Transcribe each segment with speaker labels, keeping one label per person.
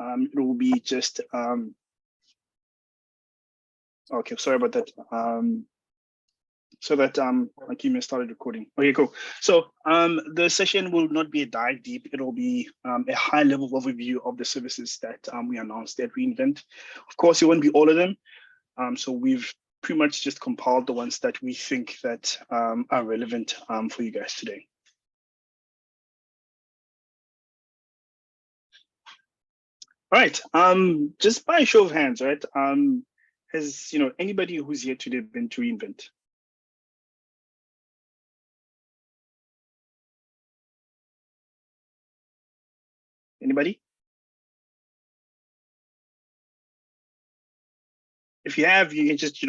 Speaker 1: it will be just, okay, sorry about that. So that my team has started recording. Okay, cool. So the session will not be a dive deep. It'll be a high level overview of the services that we announced at reInvent. Of course, it won't be all of them. So we've pretty much just compiled the ones that we think that are relevant for you guys today. All right, just by a show of hands, right? Has anybody who's here today been to reInvent? Anybody? If you have, you can just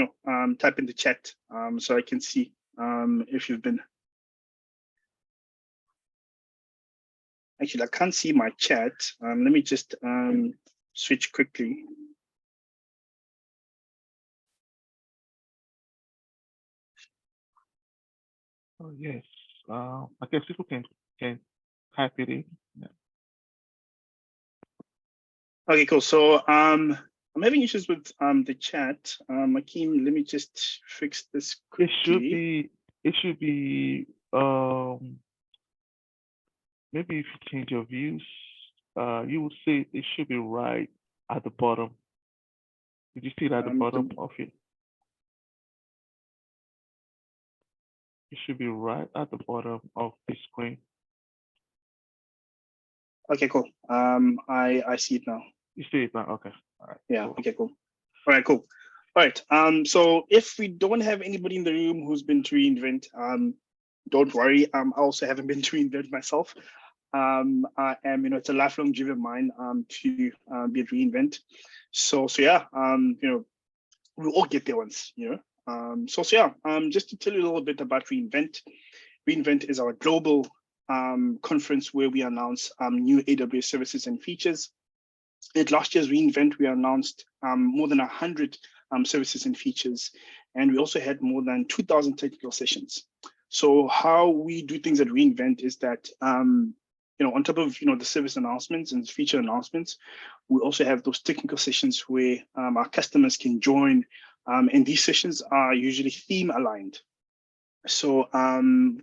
Speaker 1: type in the chat so I can see if you've been. Actually, I can't see my chat. Let me just switch quickly.
Speaker 2: Oh yes, I guess people can type it in. Yeah.
Speaker 1: Okay, cool. So I'm having issues with the chat. Akeem, let me just fix this quickly.
Speaker 2: It should be maybe if you change your views, you will see it should be right at the bottom. Did you see it at the bottom of it? It should be right at the bottom of the screen.
Speaker 1: Okay, cool. I see it now.
Speaker 2: You see it now? Okay. All right.
Speaker 1: Yeah.
Speaker 2: Cool.
Speaker 1: Okay. Cool. All right. Cool. All right. So if we don't have anybody in the room who's been to reInvent, don't worry. I also haven't been to reInvent myself. I am, it's a lifelong dream of mine to be at reInvent. So yeah. We'll all get there once. So yeah. Just to tell you a little bit about reInvent. reInvent is our global conference where we announce new AWS services and features. At last year's reInvent, we announced more than 100 services and features, and we also had more than 2,000 technical sessions. So how we do things at reInvent is that, on top of the service announcements and feature announcements, we also have those technical sessions where our customers can join, and these sessions are usually theme aligned. So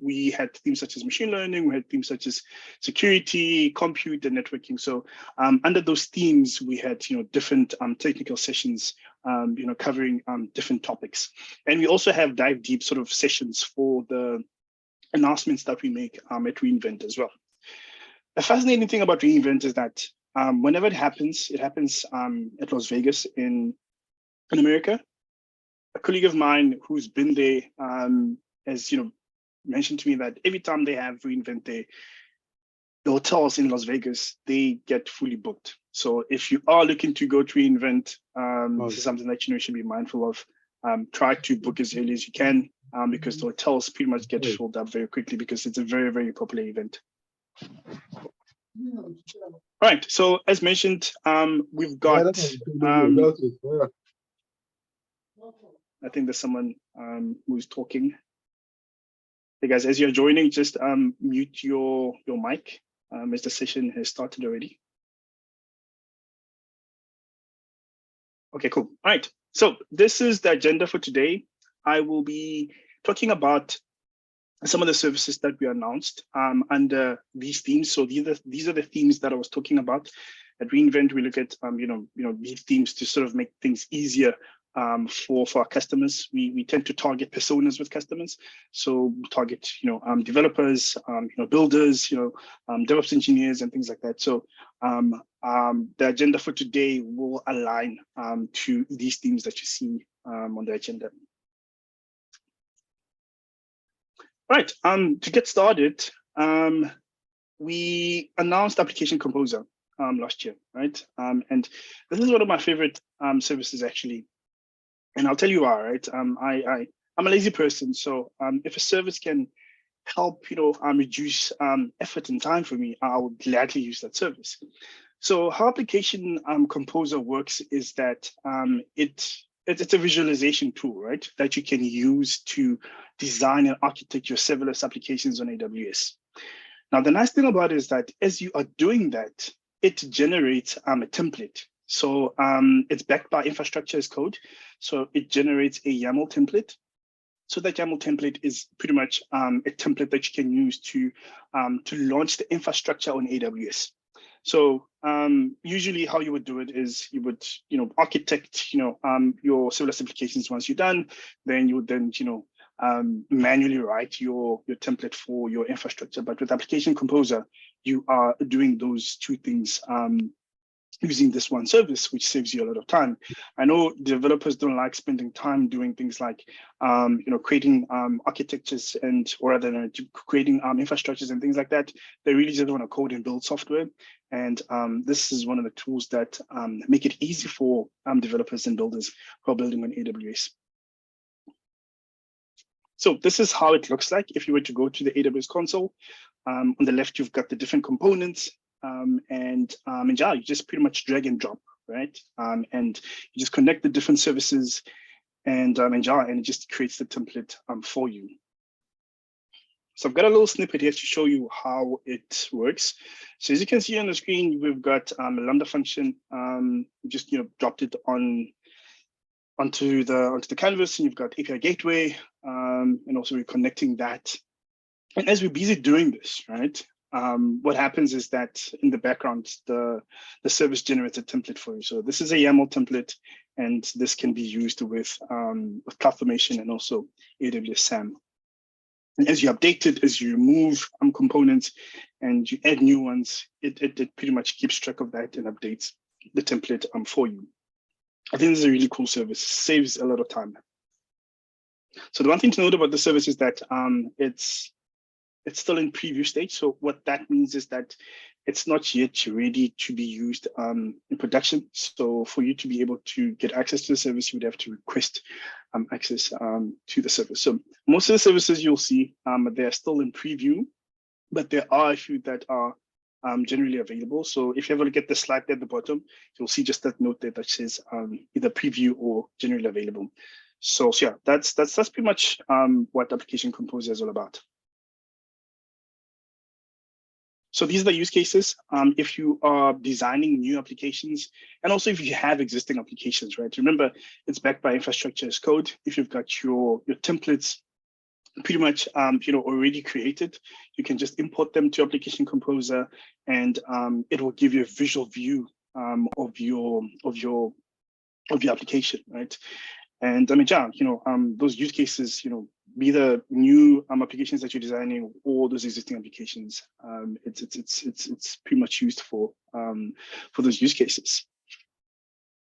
Speaker 1: we had themes such as machine learning, we had themes such as security, compute, and networking. So under those themes, we had different technical sessions, covering different topics. And we also have dive deep sort of sessions for the announcements that we make at reInvent as well. The fascinating thing about reInvent is that whenever it happens at Las Vegas in America. A colleague of mine who's been there has mentioned to me that every time they have reInvent the hotels in Las Vegas, they get fully booked. So if you are looking to go to reInvent, this is something that you should be mindful of. Try to book as early as you can because the hotels pretty much get filled up very quickly because it's a very, very popular event. All right. So as mentioned, we've got. I think there's someone who's talking. Hey guys, as you're joining, just mute your mic as the session has started already. Okay, cool. All right. So this is the agenda for today. I will be talking about some of the services that we announced under these themes. So these are the themes that I was talking about. At reInvent, we look at these themes to sort of make things easier for our customers. We tend to target personas with customers. So we target developers, builders, DevOps engineers and things like that. So the agenda for today will align to these themes that you see on the agenda. Right, to get started, we announced Application Composer last year, right? And this is one of my favorite services actually. And I'll tell you why, right? I'm a lazy person, so if a service can help, reduce effort and time for me, I would gladly use that service. So how Application Composer works is that it's a visualization tool, right? That you can use to design and architect your serverless applications on AWS. Now, the nice thing about it is that as you are doing that, it generates a template. So it's backed by infrastructure as code. So it generates a YAML template. So that YAML template is pretty much a template that you can use to launch the infrastructure on AWS. So usually how you would do it is you would, architect, your serverless applications. Once you're done, then you would then, manually write your template for your infrastructure. But with Application Composer, you are doing those two things using this one service, which saves you a lot of time. I know developers don't like spending time doing things like, creating architectures or rather creating infrastructures and things like that. They really just want to code and build software. And this is one of the tools that make it easy for developers and builders who are building on AWS. So this is how it looks like if you were to go to the AWS console. On the left, you've got the different components. In Java, you just pretty much drag and drop, right? And you just connect the different services in Java, and it just creates the template for you. So I've got a little snippet here to show you how it works. So as you can see on the screen, we've got a Lambda function. Just dropped it onto the canvas, and you've got API gateway, and also we're connecting that. And as we're busy doing this, right? What happens is that in the background, the service generates a template for you. So this is a YAML template, and this can be used with CloudFormation and also AWS SAM. And as you update it, as you remove components and you add new ones, it pretty much keeps track of that and updates the template for you. I think this is a really cool service, saves a lot of time. So the one thing to note about the service is that it's still in preview stage. So what that means is that it's not yet ready to be used in production. So for you to be able to get access to the service, you would have to request access to the service. So most of the services you'll see, they're still in preview, but there are a few that are generally available. So if you ever look at the slide there at the bottom, you'll see just that note there that says either preview or generally available. So yeah, that's pretty much what Application Composer is all about. So these are the use cases. If you are designing new applications, and also if you have existing applications, right? Remember, it's backed by infrastructure as code. If you've got your templates pretty much already created, you can just import them to Application Composer, and it will give you a visual view of your application, right? And those use cases, be the new applications that you're designing or those existing applications, it's pretty much used for those use cases.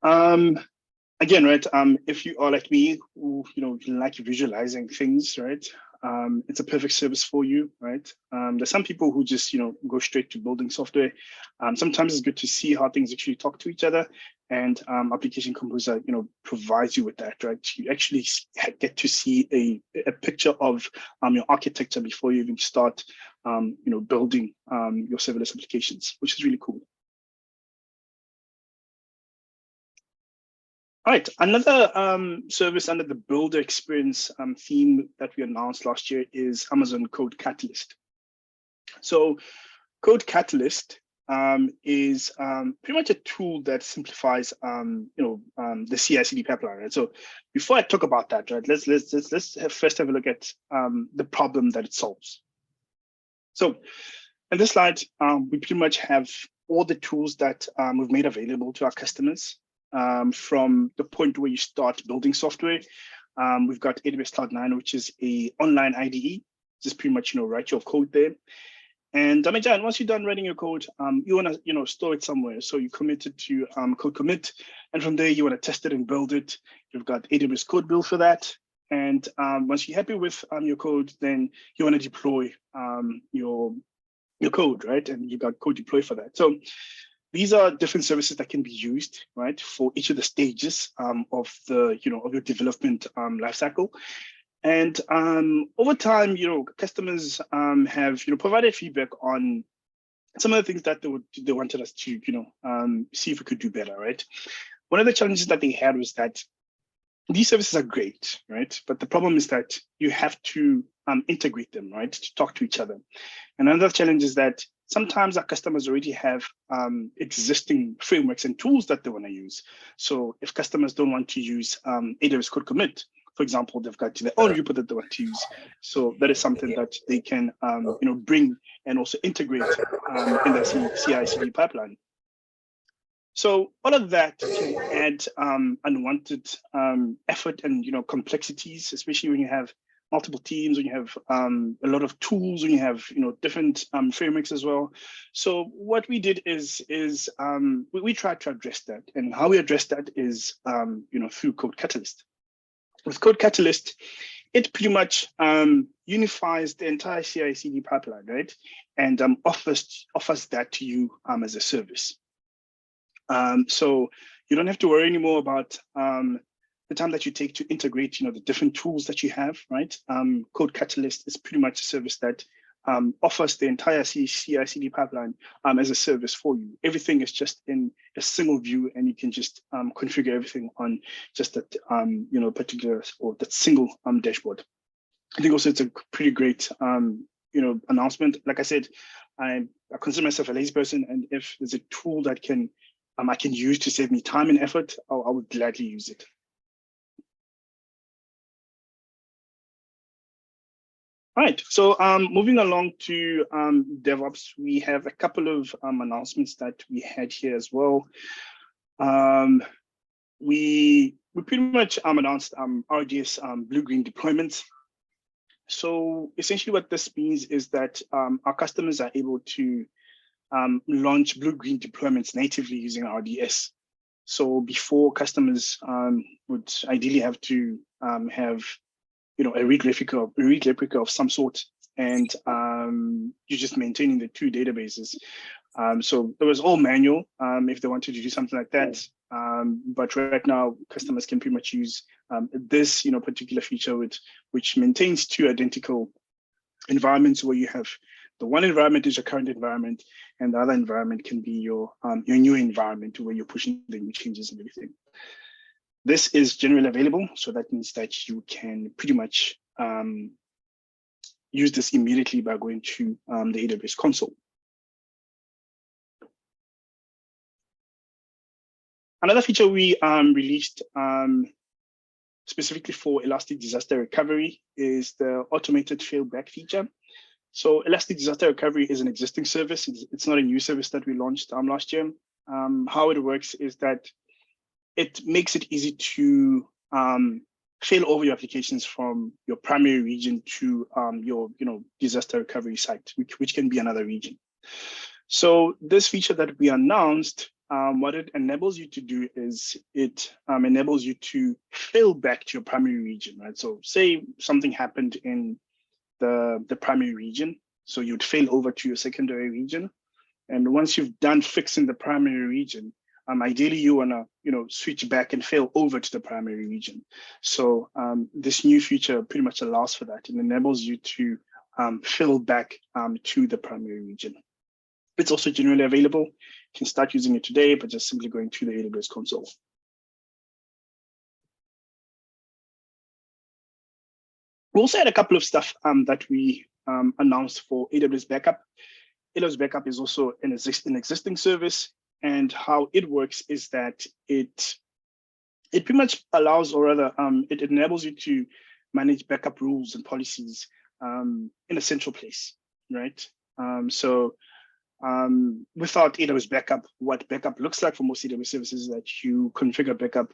Speaker 1: Again, right? If you are like me, who like visualizing things, right? It's a perfect service for you, right? There's some people who just go straight to building software. Sometimes it's good to see how things actually talk to each other, and Application Composer provides you with that, right? You actually get to see a picture of your architecture before you even start building your serverless applications, which is really cool. All right, another service under the builder experience theme that we announced last year is Amazon Code Catalyst. So Code Catalyst is pretty much a tool that simplifies the CI/CD pipeline. Right? So before I talk about that, right, let's first have a look at the problem that it solves. So in this slide, we pretty much have all the tools that we've made available to our customers. From the point where you start building software, we've got AWS Cloud9, which is a online IDE. Just pretty much write your code there. And once you're done writing your code, you want to store it somewhere. So you commit it to code commit, and from there you want to test it and build it. You've got AWS Code Build for that. And once you're happy with your code, then you want to deploy your code, right? And you've got code deploy for that. So these are different services that can be used, right, for each of the stages of your development lifecycle. And over time, customers have provided feedback on some of the things that they wanted us to see if we could do better, right? One of the challenges that they had was that these services are great, right? But the problem is that you have to integrate them, right, to talk to each other. And another challenge is that sometimes our customers already have existing frameworks and tools that they want to use. So if customers don't want to use AWS Code Commit, for example, they've got their own repo that they want to use. So that is something that they can bring and also integrate in their CI/CD pipeline. So all of that can add unwanted effort and complexities, especially when you have multiple teams, when you have a lot of tools, when you have different frameworks as well. So what we did is we tried to address that, and how we addressed that is through Code Catalyst. With Code Catalyst, it pretty much unifies the entire CI/CD pipeline, right? And offers that to you as a service. So you don't have to worry anymore about the time that you take to integrate, the different tools that you have, right? Code Catalyst is pretty much a service that offers the entire CI/CD pipeline as a service for you. Everything is just in a single view, and you can just configure everything on just that particular or that single dashboard. I think also it's a pretty great announcement. Like I said, I consider myself a lazy person, and if there's a tool that I can use to save me time and effort, I would gladly use it. All right, so moving along to DevOps, we have a couple of announcements that we had here as well. We pretty much announced RDS blue-green deployments. So essentially what this means is that our customers are able to launch blue-green deployments natively using RDS. So before, customers would ideally have to have a read replica of some sort, and you're just maintaining the two databases. So it was all manual if they wanted to do something like that. But right now, customers can pretty much use this particular feature which maintains two identical environments, where you have the one environment is your current environment, and the other environment can be your new environment, where you're pushing the new changes and everything. This is generally available, so that means that you can pretty much use this immediately by going to the AWS console. Another feature we released specifically for Elastic Disaster Recovery is the automated failback feature. So Elastic Disaster Recovery is an existing service. It's not a new service that we launched last year. How it works is that it makes it easy to fail over your applications from your primary region to your disaster recovery site, which can be another region. So this feature that we announced, what it enables you to do is it enables you to fail back to your primary region, right? So say something happened in the primary region, so you'd fail over to your secondary region. And once you've done fixing the primary region, ideally you wanna switch back and fail over to the primary region. So this new feature pretty much allows for that. It enables you to fail back to the primary region. It's also generally available. You can start using it today, but just simply going to the AWS console. We also had a couple of stuff that we announced for AWS Backup. AWS Backup is also an existing service, and how it works is that it pretty much allows, or rather, it enables you to manage backup rules and policies in a central place, right? Without AWS Backup, what backup looks like for most AWS services is that you configure backup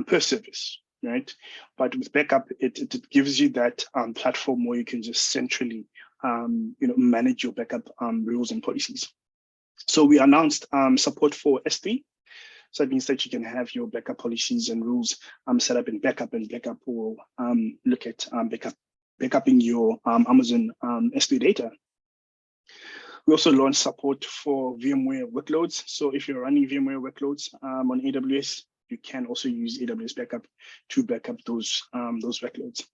Speaker 1: per service, right? But with backup, it gives you that platform where you can just centrally manage your backup rules and policies. So we announced support for S3. So that means that you can have your backup policies and rules set up in backup, and backup will look at backupping your Amazon S3 data. We also launched support for VMware workloads. So if you're running VMware workloads on AWS, you can also use AWS Backup to back up those workloads.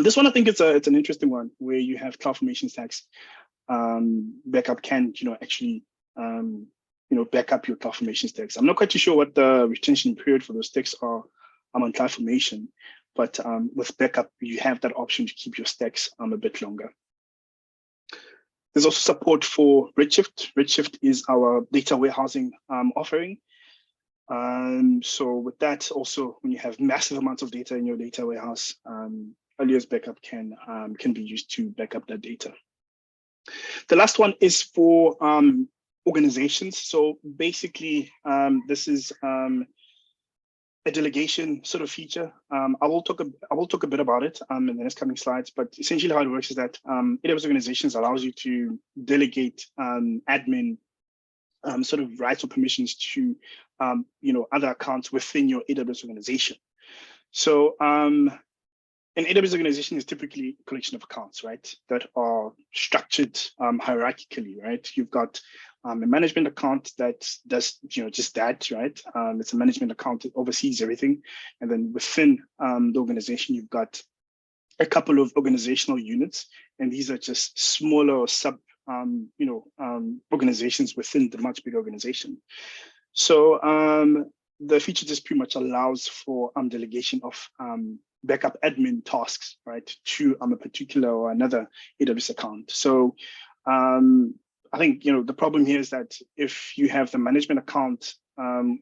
Speaker 1: This one, I think it's an interesting one, where you have CloudFormation stacks. Backup can actually back up your CloudFormation stacks. I'm not quite too sure what the retention period for those stacks are on CloudFormation, but with backup, you have that option to keep your stacks a bit longer. There's also support for Redshift. Redshift is our data warehousing offering. So with that, also, when you have massive amounts of data in your data warehouse, earlier backup can be used to back up that data. The last one is for organizations. So basically, this is a delegation sort of feature. I will talk a bit about it in the next coming slides, but essentially how it works is that AWS Organizations allows you to delegate admin sort of rights or permissions to other accounts within your AWS organization. So an AWS organization is typically a collection of accounts, right, that are structured hierarchically, right? You've got a management account that does just that, right? It's a management account that oversees everything, and then within the organization, you've got a couple of organizational units, and these are just smaller sub organizations within the much bigger organization. So the feature just pretty much allows for delegation of backup admin tasks, right, to a particular or another AWS account. So I think the problem here is that if you have the management account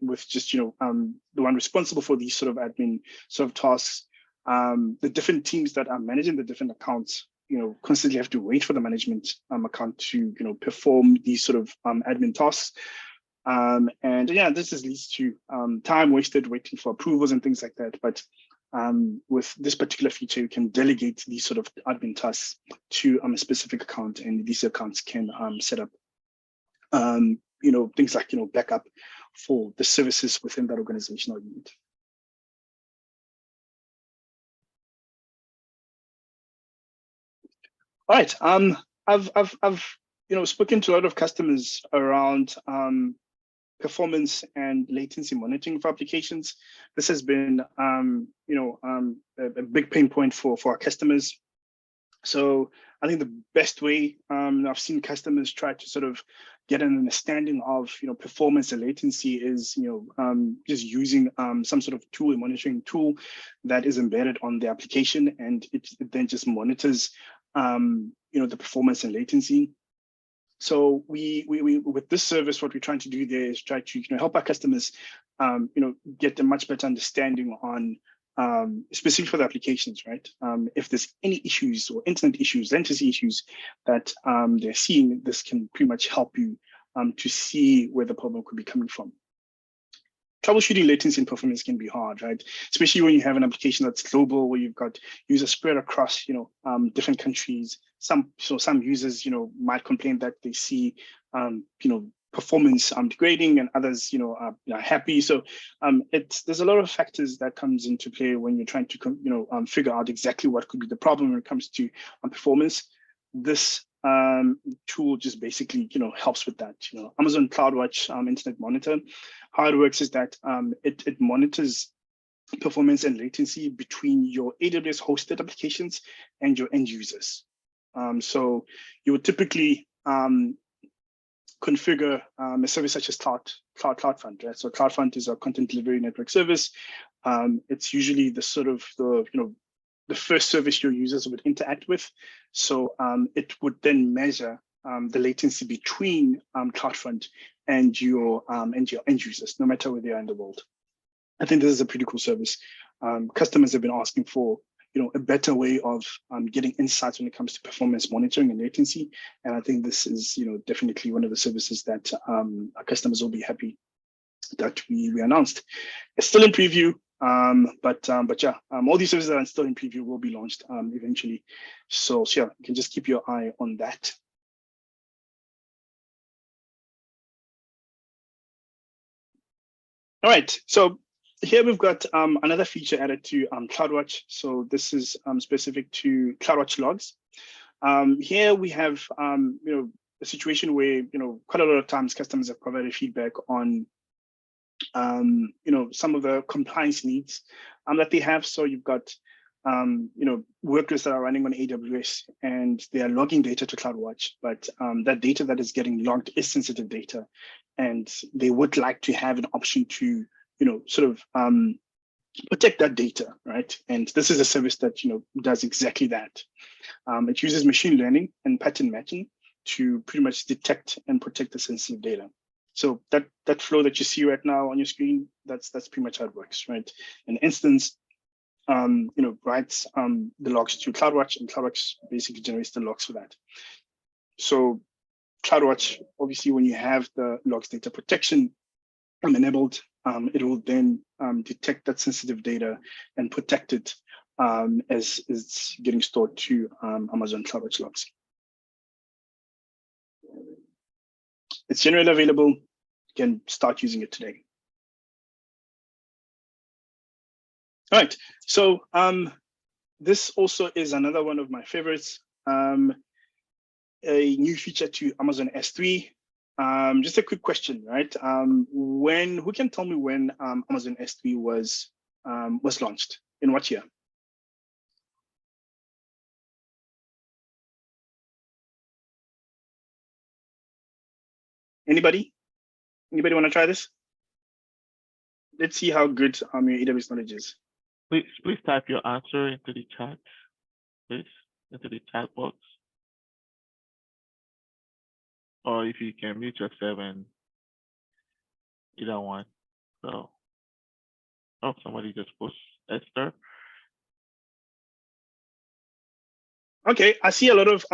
Speaker 1: with just the one responsible for these sort of admin sort of tasks, the different teams that are managing the different accounts constantly have to wait for the management account to perform these sort of admin tasks. And yeah, this leads to time wasted waiting for approvals and things like that. But with this particular feature, you can delegate these sort of admin tasks to a specific account, and these accounts can set up things like backup for the services within that organizational unit. All right. I've spoken to a lot of customers around performance and latency monitoring for applications. This has been a big pain point for our customers. So I think the best way I've seen customers try to sort of get an understanding of performance and latency is just using some sort of tool, a monitoring tool that is embedded on the application, and it then just monitors the performance and latency. So we with this service, what we're trying to do there is try to help our customers get a much better understanding on specific for the applications, right? If there's any issues or internet issues, latency issues that they're seeing, this can pretty much help you to see where the problem could be coming from. Troubleshooting latency and performance can be hard, right? Especially when you have an application that's global, where you've got users spread across, different countries. Some users, might complain that they see, performance degrading, and others, are happy. So there's a lot of factors that comes into play when you're trying to, figure out exactly what could be the problem when it comes to performance. This tool just basically, helps with that. Amazon CloudWatch Internet Monitor. How it works is that it monitors performance and latency between your AWS hosted applications and your end users. So you would typically configure a service such as CloudFront, right? So CloudFront is a content delivery network service. It's usually the sort of the first service your users would interact with. So it would then measure the latency between CloudFront and your end users, no matter where they are in the world. I think this is a pretty cool service. Customers have been asking for a better way of getting insights when it comes to performance monitoring and latency. And I think this is definitely one of the services that our customers will be happy that we announced. It's still in preview, but yeah, all these services that are still in preview will be launched eventually. So yeah, you can just keep your eye on that. All right, so here we've got another feature added to CloudWatch. So this is specific to CloudWatch logs. Here we have a situation where quite a lot of times customers have provided feedback on some of the compliance needs that they have. So you've got workers that are running on AWS and they are logging data to CloudWatch, but that data that is getting logged is sensitive data, and they would like to have an option to sort of protect that data, right? And this is a service that does exactly that. It uses machine learning and pattern matching to pretty much detect and protect the sensitive data. So that flow that you see right now on your screen, that's pretty much how it works, right? An instance, writes the logs to CloudWatch, and CloudWatch basically generates the logs for that. So CloudWatch, obviously, when you have the logs data protection enabled, it will then detect that sensitive data and protect it as it's getting stored to Amazon CloudWatch logs. It's generally available. You can start using it today. All right, so this also is another one of my favorites, a new feature to Amazon S3. Just a quick question, right? Who can tell me when Amazon S3 was launched? In what year? Anybody? Anybody want to try this? Let's see how good your AWS knowledge is.
Speaker 2: Please type your answer into the chat, please, into the chat box. Or if you can mute yourself, and either one. So, oh, somebody just posted Esther.
Speaker 1: Okay, I see a lot of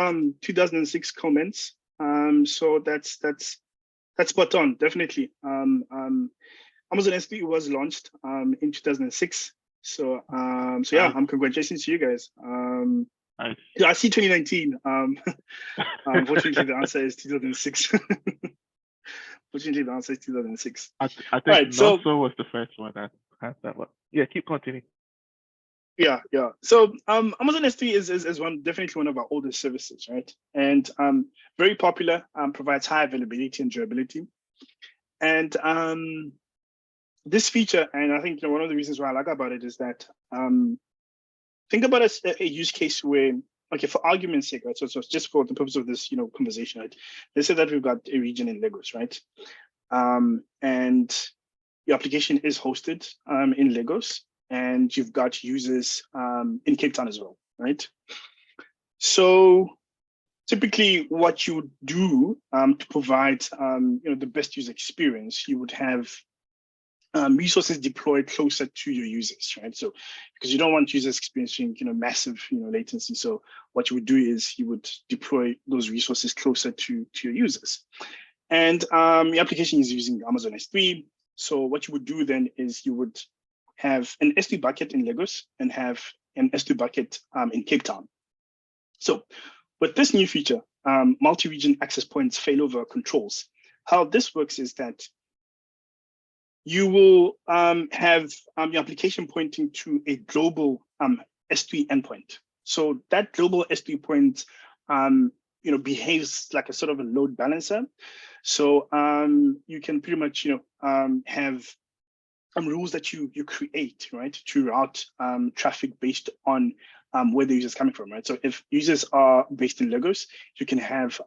Speaker 1: 2006 comments. So that's spot on, definitely. Amazon S3 was launched in 2006. So yeah, congratulations to you guys.
Speaker 2: Nice.
Speaker 1: Yeah, I see 2019. Unfortunately, the answer is 2006. Fortunately, the answer is 2006.
Speaker 2: I think
Speaker 1: right,
Speaker 2: Nosso was the first one that had that one. Yeah, keep continuing.
Speaker 1: Yeah. So Amazon S3 is definitely one of our oldest services, right? And very popular, provides high availability and durability. And this feature, and I think one of the reasons why I like about it is that think about a use case where, okay, for argument's sake, right? So just for the purpose of this, conversation, right? Let's say that we've got a region in Lagos, right? And your application is hosted in Lagos, and you've got users in Cape Town as well, right? So typically what you would do to provide the best user experience, you would have resources deployed closer to your users, right? So because you don't want users experiencing massive latency, so what you would do is you would deploy those resources closer to your users. And your application is using Amazon S3. So what you would do then is you would have an S3 bucket in Lagos and have an S3 bucket in Cape Town. So with this new feature, multi-region access points failover controls, how this works is that you will have your application pointing to a global S3 endpoint. So that global S3 point behaves like a sort of a load balancer. So you can pretty much have rules that you create, right, to route traffic based on where the user is coming from, right? So if users are based in Lagos, you can have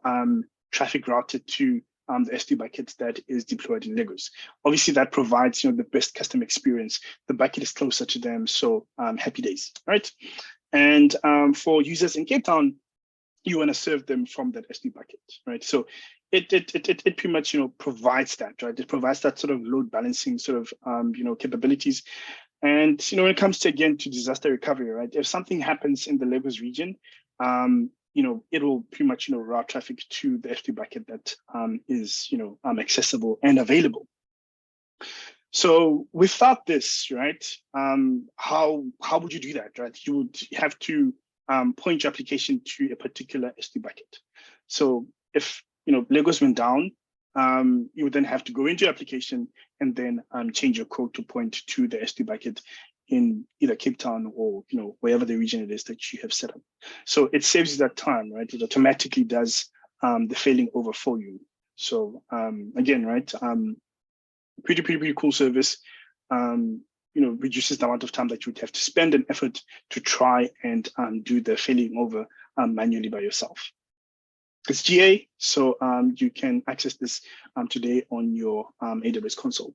Speaker 1: traffic routed to the S3 bucket that is deployed in Lagos. Obviously, that provides the best customer experience. The bucket is closer to them, so happy days, right? And for users in Cape Town, you want to serve them from that S3 bucket, right? So it pretty much provides that, right? It provides that sort of load balancing sort of capabilities. And when it comes to again to disaster recovery, right? If something happens in the Lagos region, it will pretty much route traffic to the S3 bucket that is accessible and available. So without this, right, how would you do that, right? You would have to point your application to a particular S3 bucket. So if Lagos went down, you would then have to go into your application and then change your code to point to the S3 bucket in either Cape Town or wherever the region it is that you have set up. So it saves you that time, right? It automatically does the failing over for you. So again, right, pretty cool service. Reduces the amount of time that you would have to spend and effort to try and do the failing over manually by yourself. It's GA, so you can access this today on your AWS console.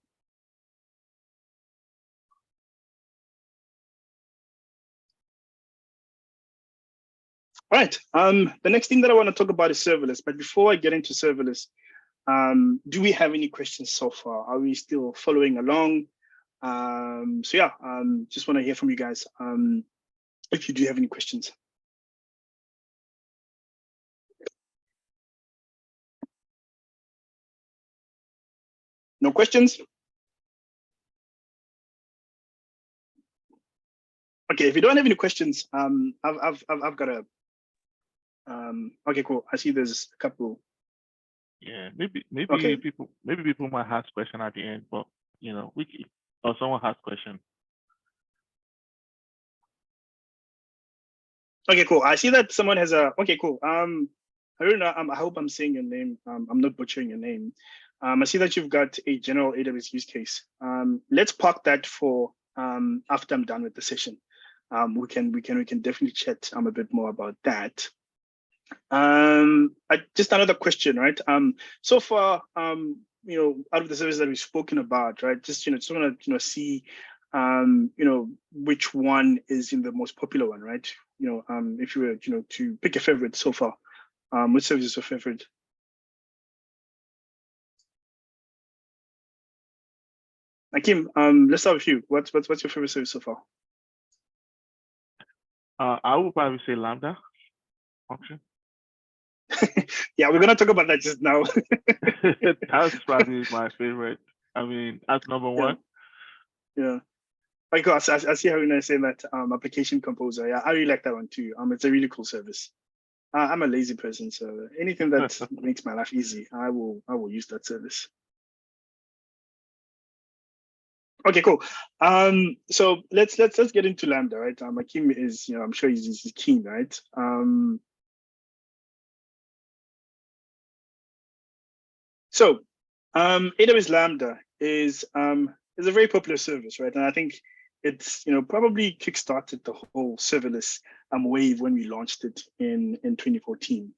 Speaker 1: All right. The next thing that I want to talk about is serverless. But before I get into serverless, do we have any questions so far? Are we still following along? So yeah, just want to hear from you guys if you do have any questions. No questions? Okay, if you don't have any questions, I've got a okay, cool. I see there's a couple.
Speaker 2: Yeah, maybe
Speaker 1: Okay.
Speaker 2: people might ask question at the end, but or someone has question.
Speaker 1: Okay, cool. I see that someone has a okay, cool. I don't know. I hope I'm saying your name. I'm not butchering your name. I see that you've got a general AWS use case. Let's park that for after I'm done with the session. We can definitely chat a bit more about that. Just another question, right? So far, out of the services that we've spoken about, right? Just want to see, which one is the most popular one, right? If you were, to pick a favorite so far, which service is your favorite? Akim, let's start with you. What's your favorite service so far?
Speaker 2: I would probably say Lambda function.
Speaker 1: Yeah, we're gonna talk about that just now.
Speaker 2: That's probably my favorite. I mean, that's number one.
Speaker 1: Yeah. Of course, I see how you're saying that application composer. Yeah, I really like that one too. It's a really cool service. I'm a lazy person, so anything that makes my life easy, I will use that service. Okay, cool. So let's get into Lambda, right? Akim is, I'm sure he's keen, right? So AWS Lambda is a very popular service, right? And I think it's probably kickstarted the whole serverless wave when we launched it in 2014.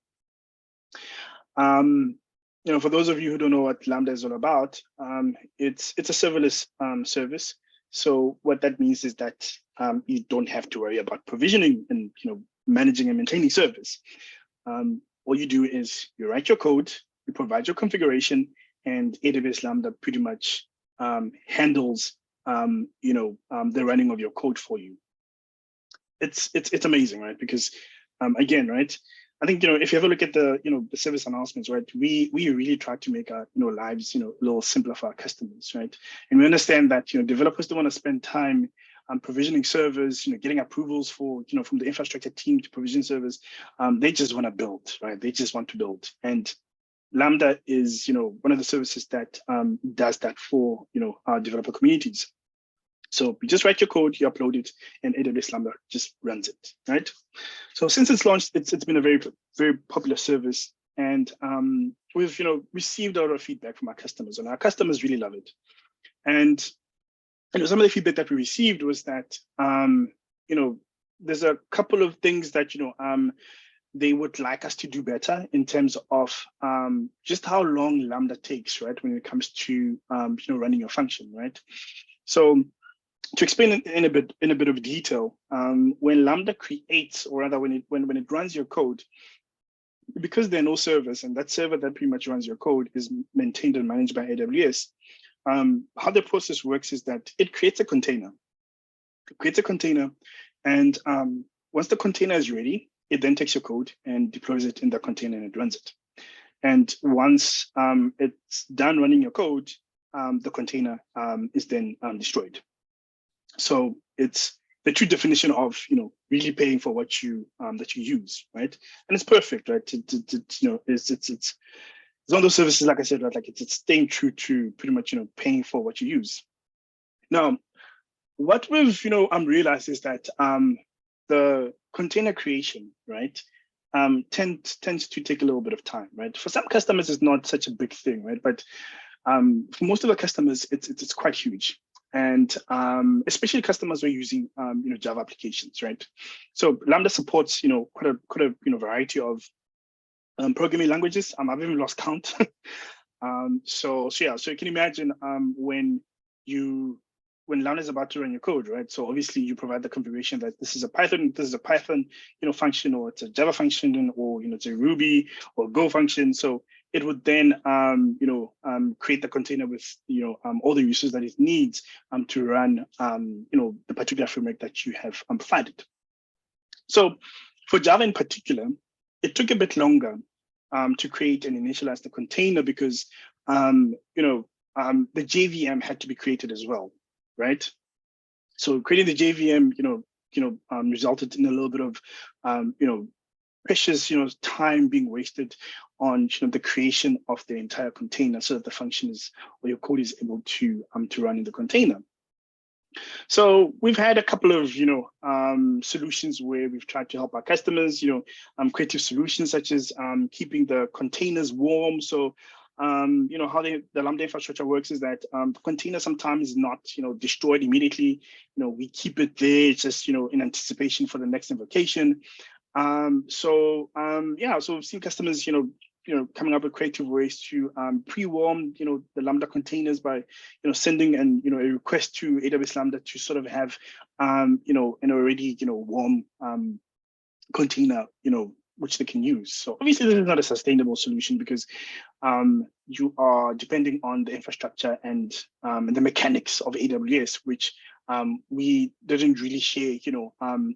Speaker 1: For those of you who don't know what Lambda is all about, it's a serverless service. So what that means is that you don't have to worry about provisioning and managing and maintaining servers. All you do is you write your code, you provide your configuration, and AWS Lambda pretty much handles the running of your code for you. It's amazing, right? Because again, right, I think if you ever look at the the service announcements, right, we really try to make our lives a little simpler for our customers, right? And we understand that developers don't want to spend time provisioning servers, getting approvals for from the infrastructure team to provision servers. They just want to build, right? They just want to build. And Lambda is one of the services that does that for our developer communities. So you just write your code, you upload it, and AWS Lambda just runs it, right? So since it's launched, it's been a very, very popular service, and we've received a lot of feedback from our customers, and our customers really love it. And some of the feedback that we received was that there's a couple of things that they would like us to do better in terms of just how long Lambda takes, right, when it comes to running your function, right? So to explain it in a bit of detail, when Lambda creates, or rather when it runs your code, because there are no servers, and that server that pretty much runs your code is maintained and managed by AWS, how the process works is that it creates a container. It creates a container, and once the container is ready, it then takes your code and deploys it in the container and it runs it. And once it's done running your code, the container is then destroyed. So it's the true definition of really paying for what you that you use, right? And it's perfect, right? It's one of those services, like I said, right? Like it's staying true to pretty much paying for what you use. Now, what we've realized is that the container creation, right, tends to take a little bit of time, right? For some customers, it's not such a big thing, right? But for most of the customers, it's quite huge. And especially customers who are using Java applications, right? So Lambda supports quite a variety of programming languages. I've even lost count. So you can imagine when you when Lambda is about to run your code, right? So obviously you provide the configuration that this is a Python, function, or it's a Java function, or it's a Ruby or Go function. So it would then, create the container with, all the uses that it needs to run, the particular framework that you have provided. So for Java in particular, it took a bit longer to create and initialize the container because, the JVM had to be created as well, right? So creating the JVM, resulted in a little bit of, precious, time being wasted on, the creation of the entire container so that the function is, or your code is able to run in the container. So we've had a couple of, solutions where we've tried to help our customers, creative solutions such as keeping the containers warm. So, how the Lambda infrastructure works is that the container sometimes is not, destroyed immediately. We keep it there just, in anticipation for the next invocation. So we've seen customers, coming up with creative ways to pre-warm, the Lambda containers by, sending a request to AWS Lambda to sort of have, an already, warm container, which they can use. So obviously this is not a sustainable solution because you are depending on the infrastructure and the mechanics of AWS, which we didn't really share,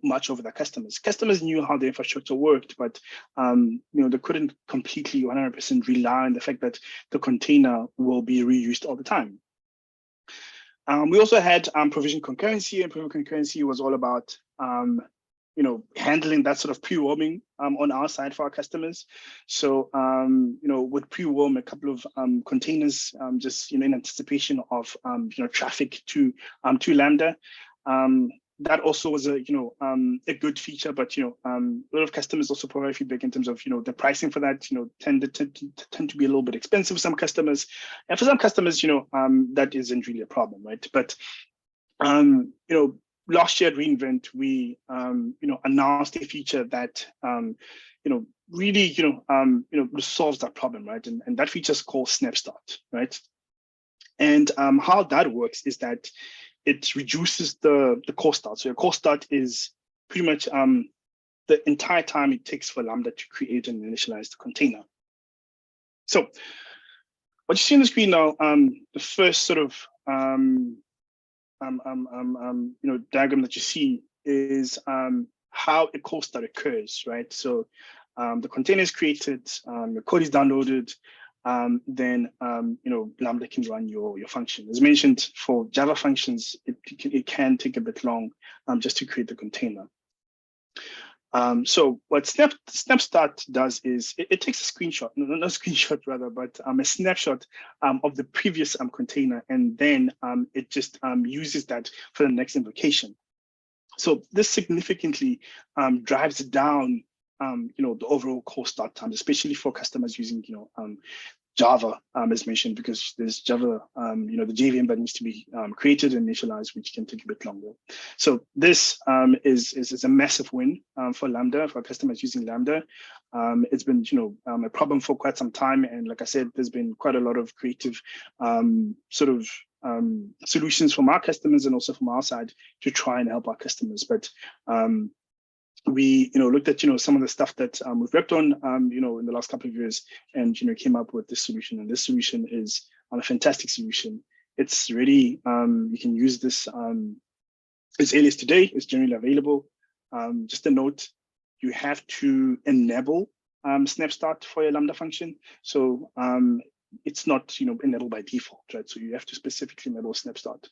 Speaker 1: much over the customers. Customers knew how the infrastructure worked, but they couldn't completely 100% rely on the fact that the container will be reused all the time. We also had provision concurrency, and provision concurrency was all about handling that sort of pre-warming on our side for our customers. So, would pre-warm a couple of containers just in anticipation of traffic to Lambda. That also was a good feature, but a lot of customers also provide feedback in terms of the pricing for that tend to be a little bit expensive for some customers, and for some customers that isn't really a problem, right? But last year at reInvent, we announced a feature that really solves that problem, right? And that feature is called Snapstart, right? And how that works is that it reduces the call start. So your call start is pretty much the entire time it takes for Lambda to create and initialize the container. So what you see on the screen now, the first sort of diagram that you see is how a call start occurs, right? So the container is created, the code is downloaded, then Lambda can run your function. As mentioned, for Java functions, it can take a bit long just to create the container. So what Snapstart does is it takes a screenshot, not a screenshot rather, but a snapshot of the previous container, and then it just uses that for the next invocation. So this significantly drives down the overall call start time, especially for customers using Java, as mentioned, because there's Java, the JVM that needs to be created and initialized, which can take a bit longer. So this is a massive win for Lambda, for customers using Lambda. It's been, a problem for quite some time. And like I said, there's been quite a lot of creative solutions from our customers and also from our side to try and help our customers. But we looked at some of the stuff that we've worked on in the last couple of years, and came up with this solution. And this solution is a fantastic solution. It's really you can use this as early as today. It's generally available. Just a note, you have to enable Snapstart for your Lambda function. So it's not enabled by default, right? So you have to specifically enable Snapstart.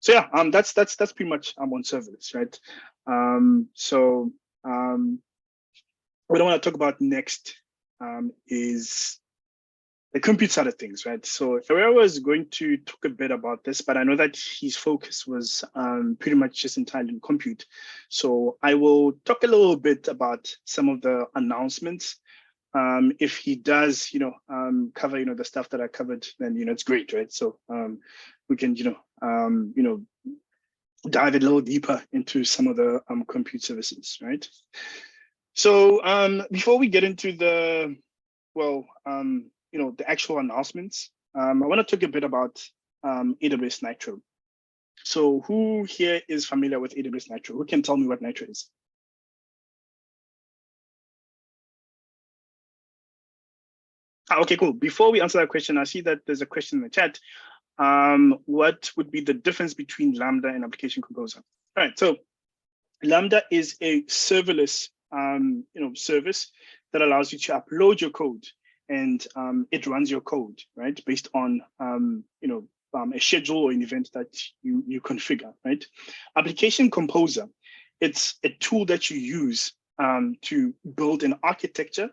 Speaker 1: So yeah, that's pretty much on serverless, right? What I want to talk about next is the compute side of things, right? So Ewere was going to talk a bit about this, but I know that his focus was pretty much just entirely in compute. So I will talk a little bit about some of the announcements. If he does, cover, the stuff that I covered, then, it's great, right? So we can, dive a little deeper into some of the compute services, right? So before we get into the, the actual announcements, I want to talk a bit about AWS Nitro. So who here is familiar with AWS Nitro? Who can tell me what Nitro is? Okay, cool. Before we answer that question, I see that there's a question in the chat. What would be the difference between Lambda and Application Composer? All right, so Lambda is a serverless service that allows you to upload your code, and it runs your code, right, based on a schedule or an event that you configure, right? Application Composer, it's a tool that you use to build an architecture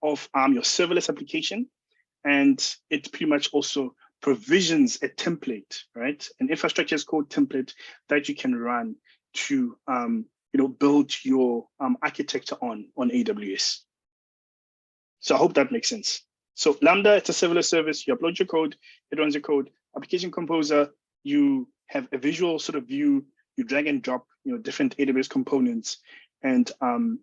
Speaker 1: of your serverless application, and it pretty much also provisions a template, right? An infrastructure as code template that you can run to build your architecture on AWS. So I hope that makes sense. So Lambda, it's a serverless service. You upload your code, it runs your code. Application Composer, you have a visual sort of view. You drag and drop different AWS components. And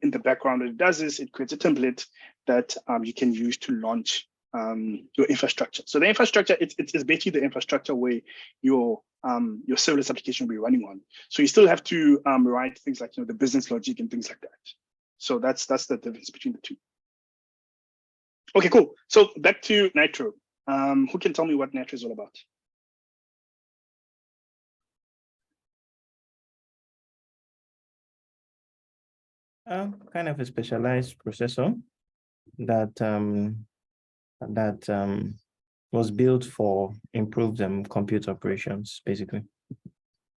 Speaker 1: in the background, what it does is it creates a template that you can use to launch your infrastructure. So the infrastructure, it's basically the infrastructure where your serverless application will be running on. So you still have to write things like the business logic and things like that. So that's the difference between the two. Okay, cool. So back to Nitro. Who can tell me what Nitro is all about?
Speaker 3: Kind of a specialized processor that was built for improved compute operations, basically.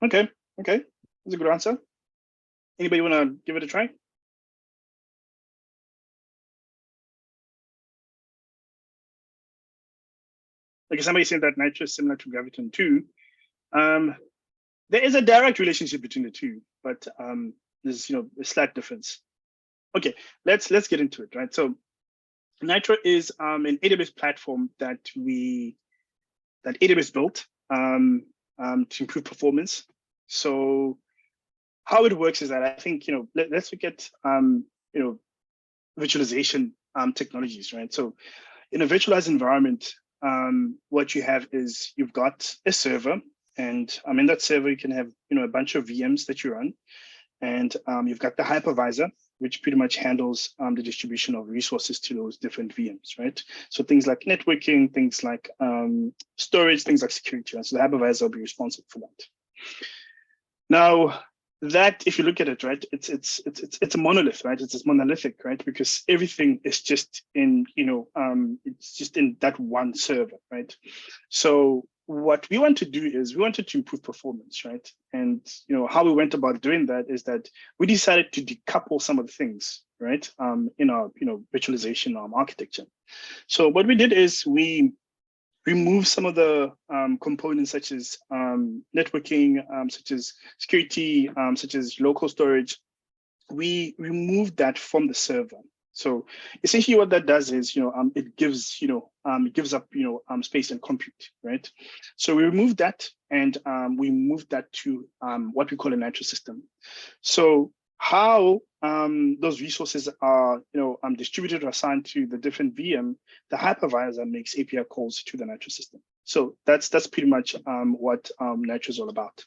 Speaker 1: Okay, that's a good answer. Anybody want to give it a try? Like somebody saying that Nitro is similar to Graviton 2. There is a direct relationship between the two, but there's a slight difference. Okay, let's get into it, right? So Nitro is an AWS platform that AWS built to improve performance. So how it works is that I think let's look at virtualization technologies, right? So in a virtualized environment, what you have is you've got a server, and in that server you can have a bunch of VMs that you run, and you've got the hypervisor, which pretty much handles the distribution of resources to those different VMs, right? So things like networking, things like storage, things like security, right? So the hypervisor will be responsible for that. Now, that, if you look at it, right, it's a monolith, right? It's monolithic, right? Because everything is just in, it's just in that one server, right? So what we want to do is we wanted to improve performance, right? And how we went about doing that is that we decided to decouple some of the things, right? In our virtualization architecture. So what we did is we remove some of the components such as networking, such as security, such as local storage. We removed that from the server. So essentially what that does is, it gives, it gives up, space and compute, right? So we removed that, and we moved that to what we call a Nitro system. So how those resources are, distributed or assigned to the different VM, the hypervisor makes API calls to the Nitro system. So that's pretty much what Nitro is all about.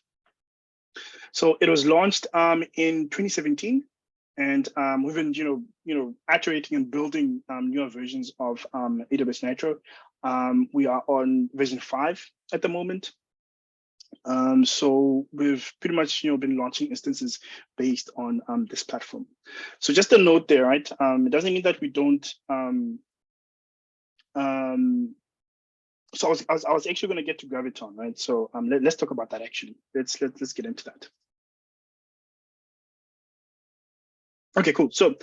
Speaker 1: So it was launched in 2017, and we've been, iterating and building newer versions of AWS Nitro. We are on version 5 at the moment. So we've pretty much been launching instances based on this platform. So just a note there, right? It doesn't mean that we don't. So I was actually going to get to Graviton, right? So let's talk about that actually. Let's get into that. Okay, cool. So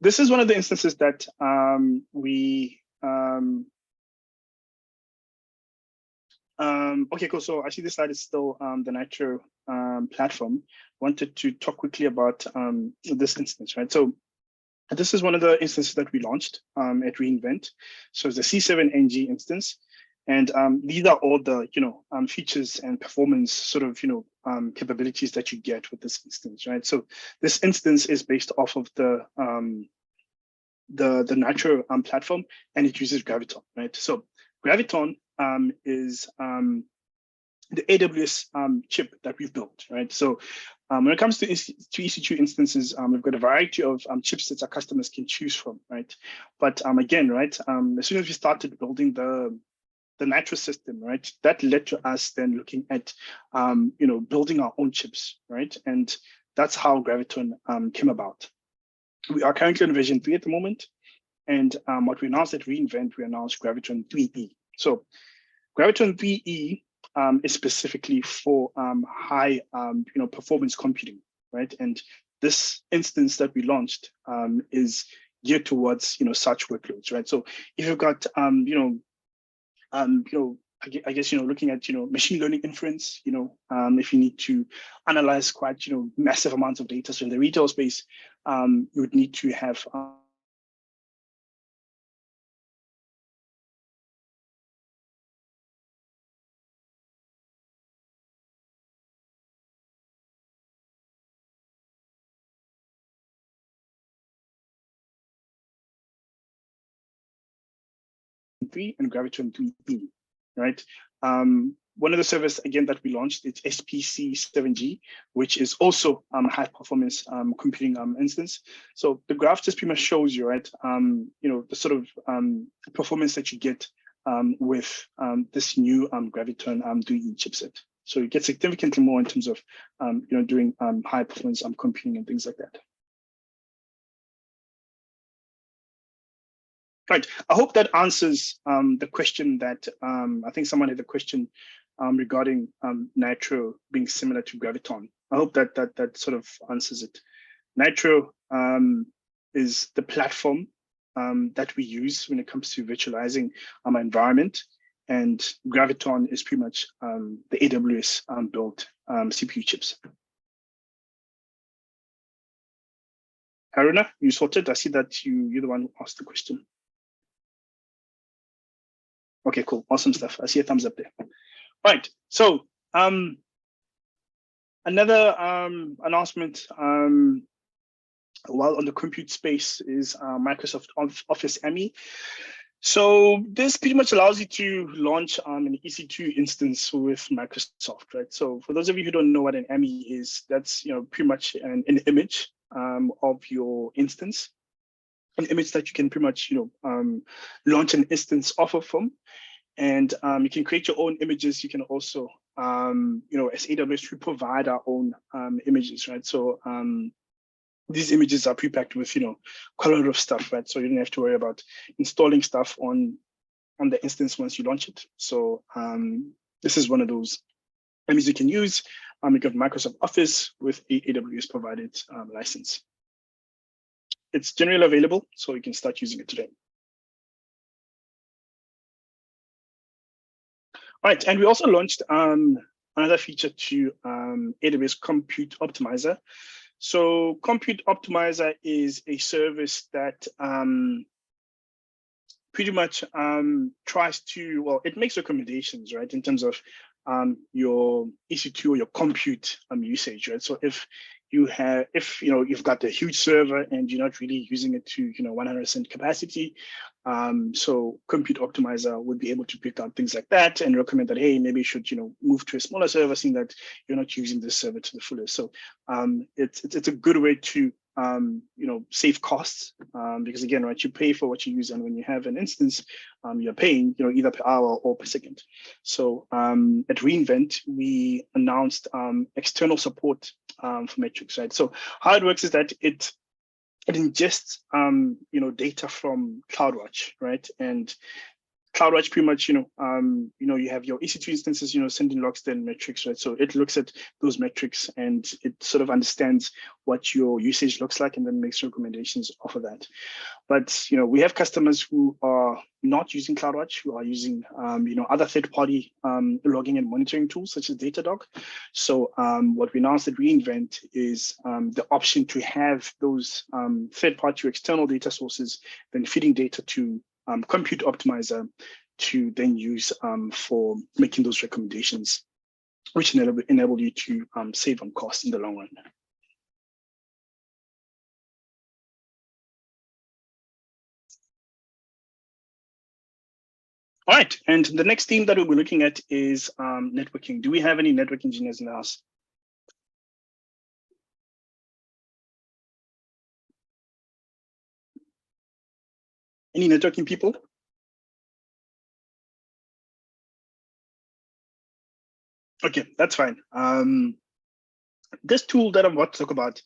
Speaker 1: this is one of the instances that okay, cool. So I see this slide is still the Nitro platform. Wanted to talk quickly about this instance, right? So this is one of the instances that we launched at reInvent. So it's the C7NG instance. And these are all the features and performance sort of capabilities that you get with this instance, right? So this instance is based off of the Nitro platform, and it uses Graviton, right? So Graviton is the AWS chip that we've built, right? So when it comes to EC2 instances, we've got a variety of chipsets our customers can choose from, right? But again, right, as soon as we started building the Nitro system, right, that led to us then looking at, building our own chips, right? And that's how Graviton came about. We are currently on version 3 at the moment. And what we announced at reInvent, we announced Graviton 3E. So Graviton 3E is specifically for high, performance computing, right? And this instance that we launched is geared towards, such workloads, right? So if you've got, I guess, looking at, machine learning inference, if you need to analyze quite, massive amounts of data. So in the retail space, you would need to have and Graviton 3E, right? One of the servers, again, that we launched, it's SPC7G, which is also high performance computing instance. So the graph just pretty much shows you, right, the sort of performance that you get with this new Graviton 3E chipset. So you get significantly more in terms of, doing high performance computing and things like that. Right. I hope that answers the question that I think someone had a question regarding Nitro being similar to Graviton. I hope that sort of answers it. Nitro is the platform that we use when it comes to virtualizing our environment, and Graviton is pretty much the AWS built CPU chips. Haruna, you sorted? I see that you're the one who asked the question. Okay, cool. Awesome stuff. I see a thumbs up there. Right. So another announcement while on the compute space is Microsoft Office ME. So this pretty much allows you to launch an EC2 instance with Microsoft, right? So for those of you who don't know what an ME is, that's pretty much an image of your instance. An image that you can pretty much, launch an instance off of from, and you can create your own images. You can also, as AWS, we provide our own images, right? So these images are pre-packed with, quite a lot of stuff, right? So you don't have to worry about installing stuff on the instance once you launch it. So this is one of those images you can use. You got Microsoft Office with a AWS provided license. It's generally available, so you can start using it today. All right, and we also launched another feature to AWS Compute Optimizer. So Compute Optimizer is a service that pretty much tries to, well, it makes recommendations, right, in terms of your EC2 or your compute usage, right? So if you've got a huge server and you're not really using it to 100% capacity, so Compute Optimizer would be able to pick out things like that and recommend that, hey, maybe you should move to a smaller server, seeing that you're not using this server to the fullest. So it's a good way to save costs, because again, right, you pay for what you use, and when you have an instance, you're paying either per hour or per second. So at reInvent, we announced external support for metrics, right? So how it works is that it ingests data from CloudWatch, right? And CloudWatch pretty much, you have your EC2 instances, sending logs, then metrics, right? So it looks at those metrics and it sort of understands what your usage looks like and then makes recommendations off of that. But, we have customers who are not using CloudWatch, who are using, other third-party logging and monitoring tools such as Datadog. So what we announced at reInvent is the option to have those third-party or external data sources then feeding data to Compute Optimizer to then use for making those recommendations, which enable you to save on costs in the long run. All right, and the next theme that we'll be looking at is networking. Do we have any network engineers in the house? Any networking people? Okay, that's fine. This tool that I'm about to talk about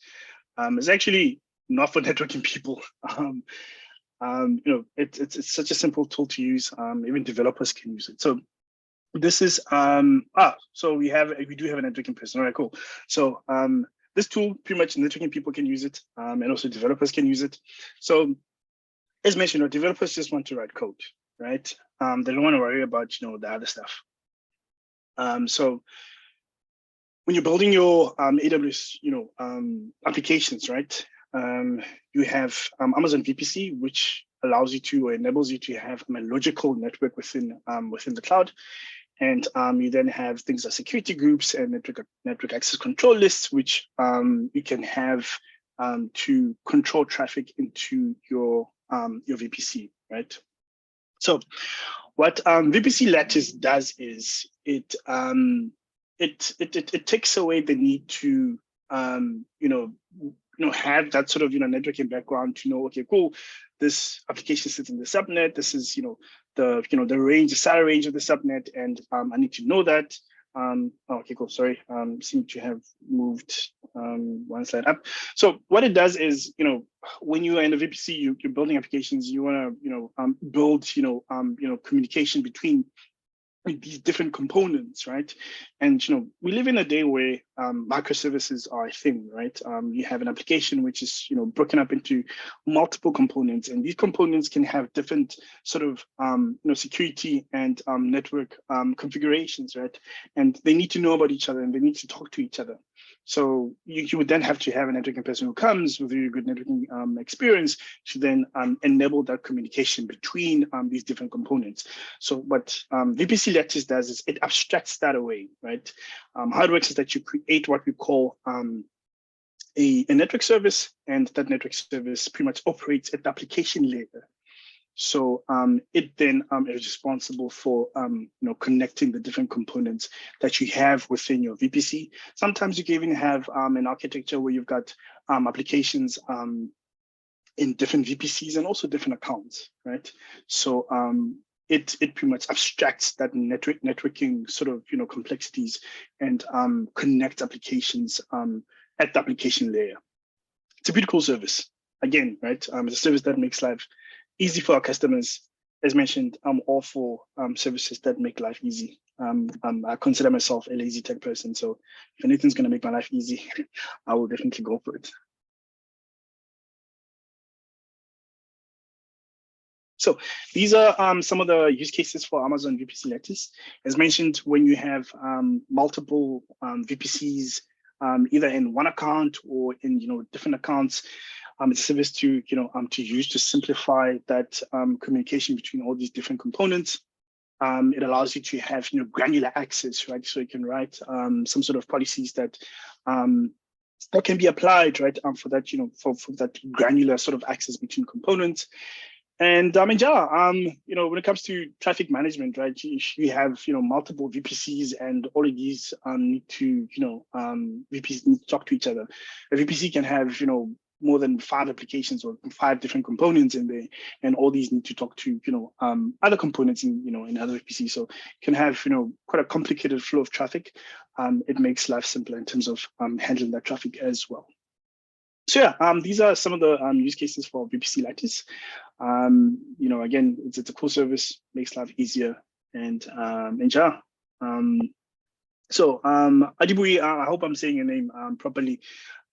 Speaker 1: is actually not for networking people. It's such a simple tool to use. Even developers can use it. So this is so we do have a networking person. All right, cool. So this tool, pretty much networking people can use it, and also developers can use it. So as mentioned, developers just want to write code, right? They don't want to worry about the other stuff. So when you're building your AWS, applications, right? You have Amazon VPC, which allows you to or enables you to have a logical network within the cloud, and you then have things like security groups and network access control lists, which you can have to control traffic into your VPC, right? So what VPC lattice does is it takes away the need to have that sort of networking background to know, okay, cool, this application sits in the subnet, this is the range, the salary range of the subnet, and I need to know that. Okay, cool. Sorry, seem to have moved one slide up. So what it does is, when you are in the VPC, you're building applications. You want to, build, communication between these different components, right? And we live in a day where microservices are a thing, right? You have an application which is broken up into multiple components, and these components can have different sort of security and network configurations, right? And they need to know about each other, and they need to talk to each other. So you would then have to have a networking person who comes with very good networking experience to then enable that communication between these different components. So what VPC lattice does is it abstracts that away, right? How it works is that you create what we call a network service, and that network service pretty much operates at the application layer. So it then is responsible for connecting the different components that you have within your VPC. Sometimes you can even have an architecture where you've got applications in different VPCs and also different accounts, right? So it pretty much abstracts that networking sort of complexities and connects applications at the application layer. It's a pretty cool service. Again, right? It's a service that makes life easy for our customers. As mentioned, I'm all for services that make life easy. I consider myself a lazy tech person, so if anything's going to make my life easy, I will definitely go for it. So these are some of the use cases for Amazon VPC lattice. As mentioned, when you have multiple VPCs, either in one account or in different accounts, it's a service to use to simplify that communication between all these different components. It allows you to have granular access, right? So you can write some sort of policies that can be applied, right? For that for that granular sort of access between components. And in Java, when it comes to traffic management, right, you have multiple VPCs, and all of these need to VPCs need to talk to each other. A VPC can have more than 5 applications or 5 different components in there, and all these need to talk to other components in other VPCs. So you can have quite a complicated flow of traffic. It makes life simpler in terms of handling that traffic as well. So yeah, these are some of the use cases for VPC lattice. Again, it's a cool service, makes life easier, and yeah. So Adibui, I hope I'm saying your name properly.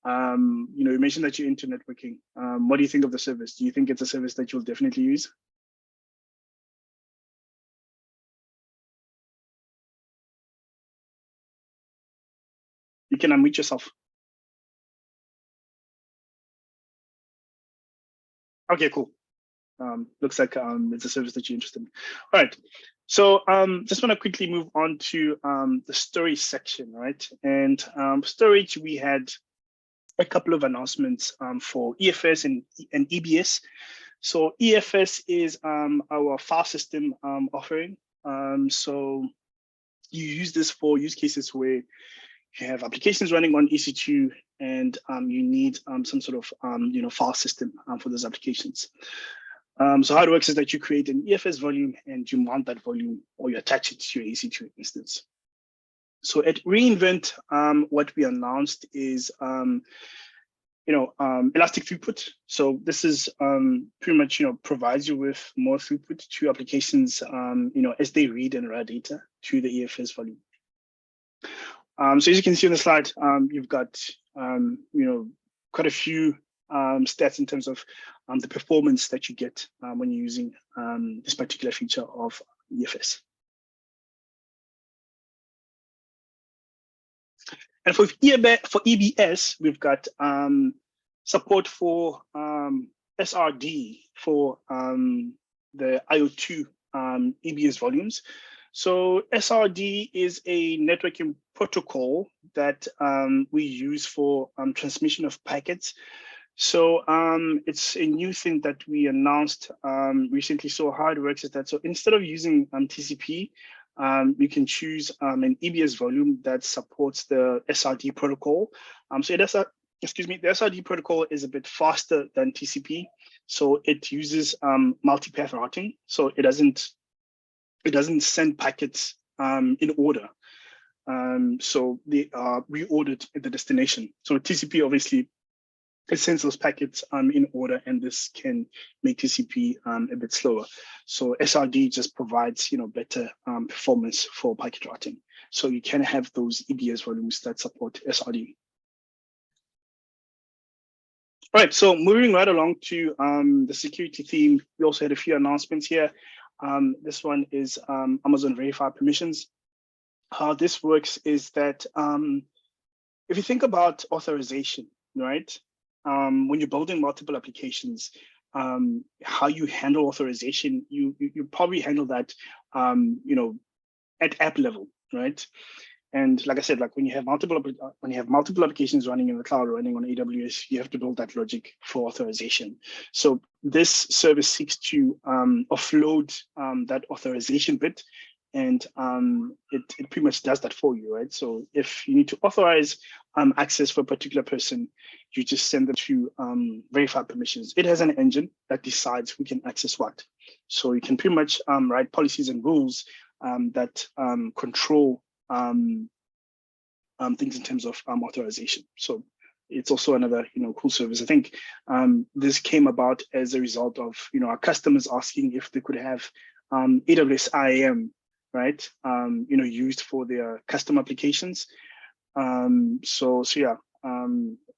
Speaker 1: You mentioned that you're into networking. What do you think of the service? Do you think it's a service that you'll definitely use? You can unmute yourself. Okay, cool. Looks like it's a service that you're interested in. All right. So just want to quickly move on to the storage section, right? And storage, we had a couple of announcements for EFS and EBS. So EFS is our file system offering. So you use this for use cases where you have applications running on EC2 and you need some sort of file system for those applications. So how it works is that you create an EFS volume and you mount that volume or you attach it to your EC2 instance. So at reInvent, what we announced is elastic throughput. So this is pretty much provides you with more throughput to applications as they read and write data to the EFS volume. So as you can see on the slide, you've got quite a few stats in terms of the performance that you get when you're using this particular feature of EFS. And for EBS, we've got support for SRD for the IO2 EBS volumes. So SRD is a networking protocol that we use for transmission of packets. So it's a new thing that we announced recently. So how it works is that, so instead of using TCP, you can choose an EBS volume that supports the SRD protocol. So the SRD protocol is a bit faster than TCP. So it uses multipath routing. So it doesn't send packets in order. So they are reordered at the destination. So TCP obviously it sends those packets in order, and this can make TCP a bit slower. So SRD just provides better performance for packet routing. So you can have those EBS volumes that support SRD. All right, so moving right along to the security theme, we also had a few announcements here. This one is Amazon Verified Permissions. How this works is that if you think about authorization, right? When you're building multiple applications, how you handle authorization, you probably handle that, at app level, right? And like I said, like when you have multiple applications running in the cloud, running on AWS, you have to build that logic for authorization. So this service seeks to offload that authorization bit, and it pretty much does that for you, right? So if you need to authorize access for a particular person, you just send them to verified permissions. It has an engine that decides who can access what. So you can pretty much write policies and rules that control things in terms of authorization. So it's also another cool service. I think this came about as a result of our customers asking if they could have AWS IAM, right? Used for their custom applications. So yeah,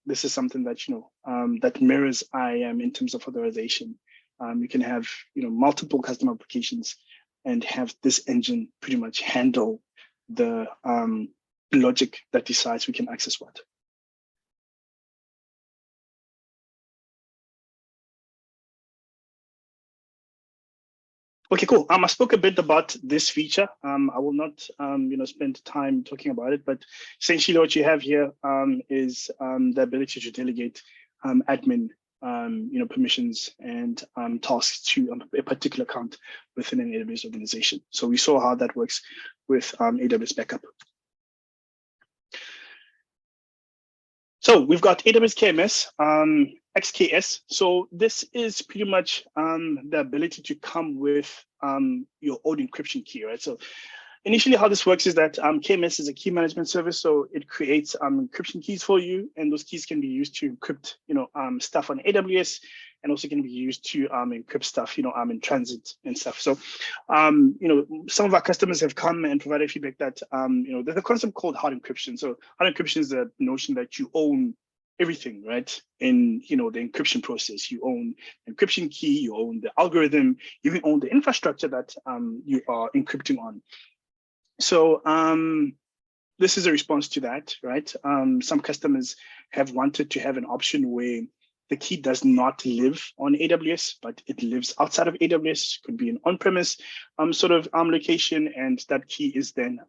Speaker 1: this is something that that mirrors IAM in terms of authorization. You can have multiple custom applications and have this engine pretty much handle the logic that decides we can access what. Okay, cool. I spoke a bit about this feature. I will not, spend time talking about it, but essentially what you have here is the ability to delegate admin, permissions and tasks to a particular account within an AWS organization. So we saw how that works with AWS Backup. So we've got AWS KMS, XKS. So this is pretty much the ability to come with your own encryption key, right? So initially how this works is that KMS is a key management service. So it creates encryption keys for you, and those keys can be used to encrypt, stuff on AWS, and also can be used to encrypt stuff, in transit and stuff. So, some of our customers have come and provided feedback that, there's a concept called hard encryption. So hard encryption is the notion that you own everything, right? In, the encryption process, you own the encryption key, you own the algorithm, you even own the infrastructure that you are encrypting on. So this is a response to that, right? Some customers have wanted to have an option where the key does not live on AWS, but it lives outside of AWS. Could be an on-premise location, and that key is then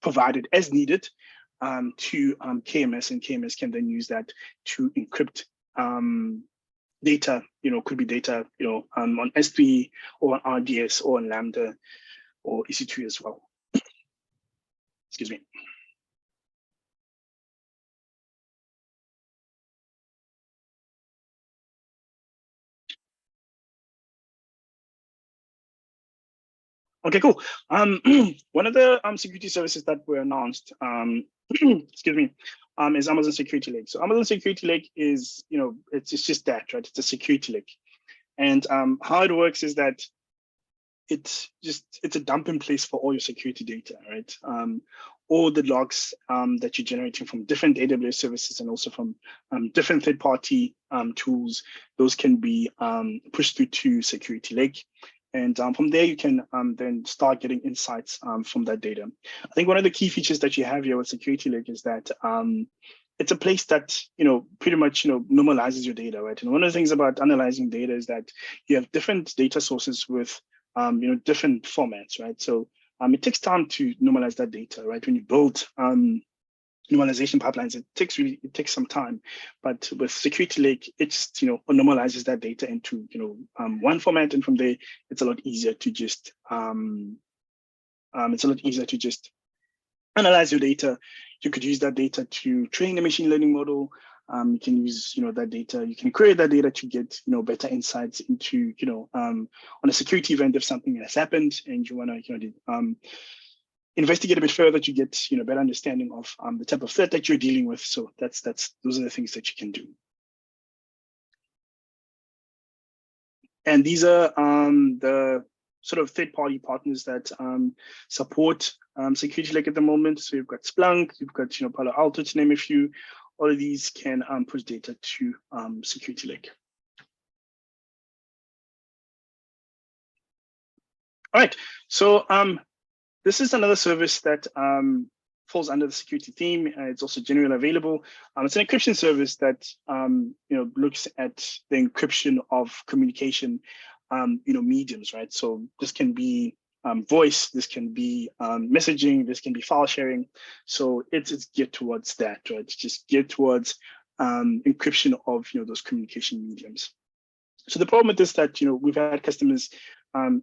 Speaker 1: provided as needed to KMS, and KMS can then use that to encrypt the data, could be data, on S3 or on RDS or on Lambda or EC2 as well. Excuse me. Okay, cool. One of the security services that were announced, excuse me, is Amazon Security Lake. So Amazon Security Lake is, it's just that, right? It's a security lake. And how it works is that it's a dumping place for all your security data, right? All the logs that you're generating from different AWS services and also from different third-party tools, those can be pushed through to Security Lake. And from there, you can then start getting insights from that data. I think one of the key features that you have here with Security Lake is that it's a place that, pretty much, normalizes your data, right? And one of the things about analyzing data is that you have different data sources with, different formats, right? So it takes time to normalize that data, right? When you build normalization pipelines, it takes some time, but with Security Lake, it just normalizes that data into one format, and from there it's a lot easier to just analyze your data. You could use that data to train a machine learning model. You can use that data. You can query that data to get better insights into on a security event if something has happened and you want to investigate a bit further to get better understanding of the type of threat that you're dealing with. So those are the things that you can do. And these are the sort of third-party partners that support Security Lake at the moment. So you've got Splunk, you've got Palo Alto, to name a few. All of these can push data to Security Lake. All right, so this is another service that falls under the security theme. It's also generally available. It's an encryption service that looks at the encryption of communication, mediums, right? So this can be voice, this can be messaging, this can be file sharing. So it's geared towards that, right? It's just geared towards encryption of those communication mediums. So the problem with this is that we've had customers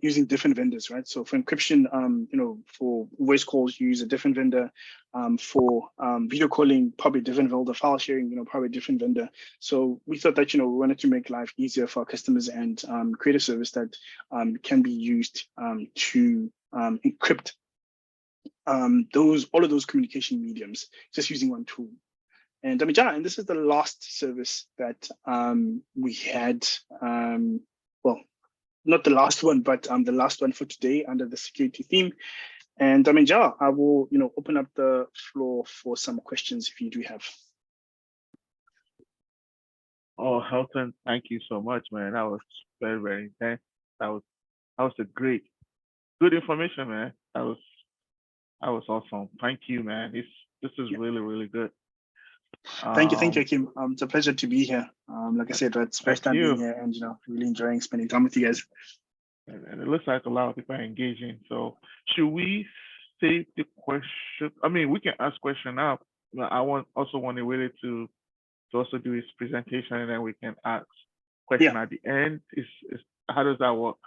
Speaker 1: using different vendors, right? So for encryption, for voice calls, you use a different vendor. For video calling, probably a different vendor. File sharing, probably a different vendor. So we thought that we wanted to make life easier for our customers and create a service that can be used to encrypt all of those communication mediums just using one tool. And and this is the last service that we had. Well, not the last one, but the last one for today under the security theme. And I will open up the floor for some questions if you do have.
Speaker 2: Oh, Elton, thank you so much, man. That was very, very intense. That was a good information, man. That was awesome. Thank you, man. This is really, really good.
Speaker 1: Thank you, Kim. It's a pleasure to be here. Like I said, it's first time being here, and really enjoying spending time with you guys.
Speaker 2: And it looks like a lot of people are engaging. So should we save the question? I mean, we can ask question now. I also want Ewere to also do his presentation, and then we can ask question at the end. How does that work?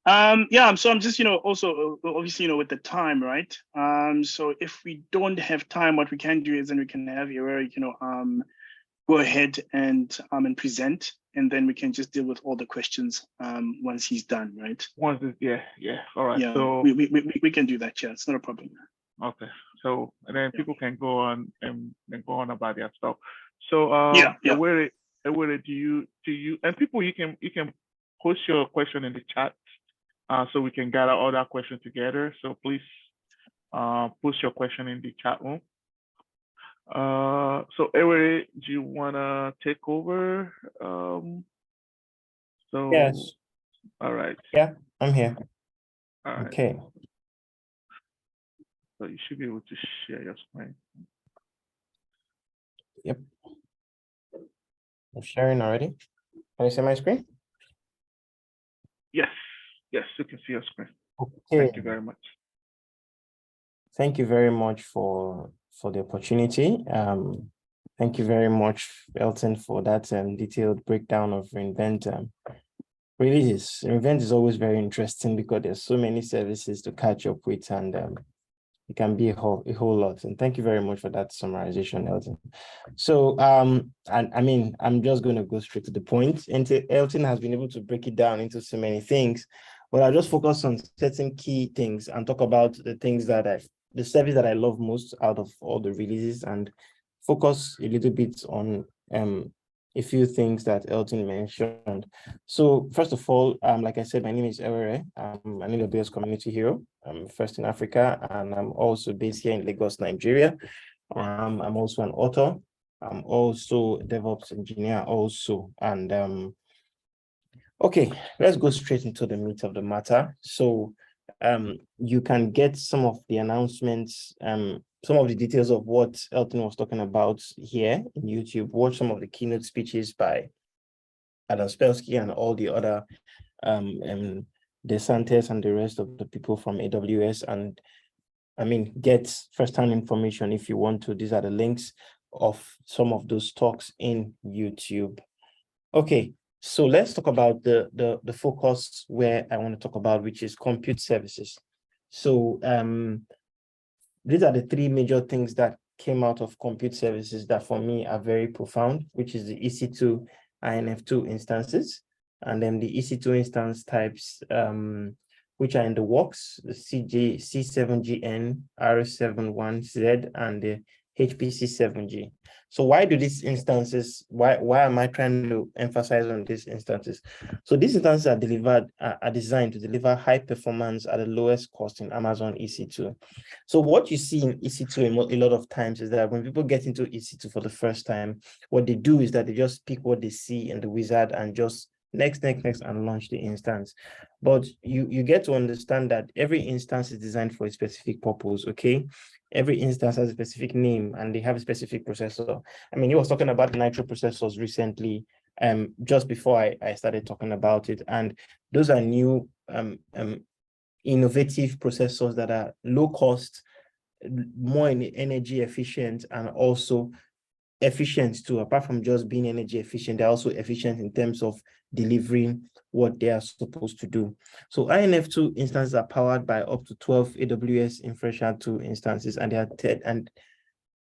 Speaker 1: So I'm just also obviously with the time, right? So if we don't have time, what we can do is then we can have Ewere go ahead and present, and then we can just deal with all the questions once he's done, right?
Speaker 2: All right.
Speaker 1: Yeah,
Speaker 2: so
Speaker 1: we can do that. Yeah, it's not a problem.
Speaker 2: Okay. So and then people can go on and go on about their stuff. So Ewere, do you and people, you can post your question in the chat so we can gather all that question together. So please post your question in the chat room. So Ewere, do you wanna take over? So
Speaker 3: yes.
Speaker 2: All right.
Speaker 3: Yeah, I'm here.
Speaker 2: All right.
Speaker 3: Okay.
Speaker 2: So you should be able to share your screen.
Speaker 3: Yep. I'm sharing already. Can you see my screen?
Speaker 2: Yes, you can see your screen.
Speaker 3: Okay.
Speaker 2: Thank you very much.
Speaker 3: Thank you very much for the opportunity. Thank you very much, Elton, for that detailed breakdown of reInvent. Releases. reInvent is always very interesting because there's so many services to catch up with, and it can be a whole lot. And thank you very much for that summarization, Elton. So, and I mean, I'm just going to go straight to the point. And Elton has been able to break it down into so many things, but I'll just focus on certain key things and talk about the things that the service that I love most out of all the releases, and focus a little bit on a few things that Elton mentioned. So first of all, like I said, my name is Ewere. I'm an AWS Community Hero. I'm first in Africa, and I'm also based here in Lagos, Nigeria. I'm also an author. I'm also a DevOps engineer also. And okay, let's go straight into the meat of the matter. So you can get some of the announcements, some of the details of what Elton was talking about here in YouTube. Watch some of the keynote speeches by Adam Spelsky and all the other DeSantis and the rest of the people from AWS. And I mean, get first-hand information if you want to. These are the links of some of those talks in YouTube. Okay, so let's talk about the focus where I want to talk about, which is compute services. So these are the three major things that came out of compute services that for me are very profound, which is the EC2, INF2 instances, and then the EC2 instance types, which are in the works, the C7GN, R71Z, and the HPC7G. So why do these instances, why am I trying to emphasize on these instances? So these instances are designed to deliver high performance at the lowest cost in Amazon EC2. So what you see in EC2 a lot of times is that when people get into EC2 for the first time, what they do is that they just pick what they see in the wizard and just next, and launch the instance. But you get to understand that every instance is designed for a specific purpose, okay? Every instance has a specific name and they have a specific processor. I mean, he was talking about Nitro processors recently, just before I started talking about it. And those are new innovative processors that are low cost, more energy efficient, and also efficient too. Apart from just being energy efficient, they're also efficient in terms of delivering what they are supposed to do. So INF2 instances are powered by up to 12 AWS Infrastructure 2 instances, and they are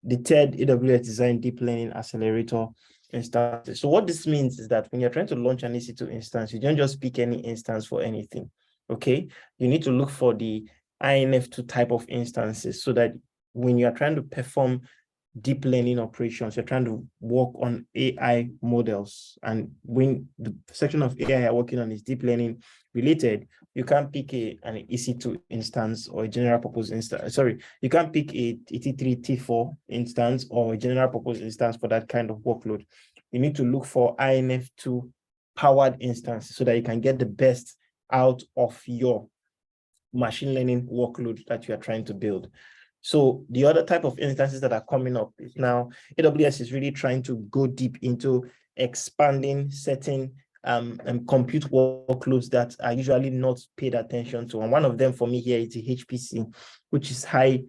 Speaker 3: the third AWS Design Deep Learning Accelerator instances. So what this means is that when you're trying to launch an EC2 instance, you don't just pick any instance for anything, okay? You need to look for the INF2 type of instances so that when you're trying to perform deep learning operations, you're trying to work on AI models. And when the section of AI you're working on is deep learning related, you can't pick an EC2 instance or a general purpose instance. Sorry, you can't pick a T3, T4 instance or a general purpose instance for that kind of workload. You need to look for INF2 powered instances so that you can get the best out of your machine learning workload that you are trying to build. So the other type of instances that are coming up is now AWS is really trying to go deep into expanding certain compute workloads that are usually not paid attention to. And one of them for me here is the HPC, which is high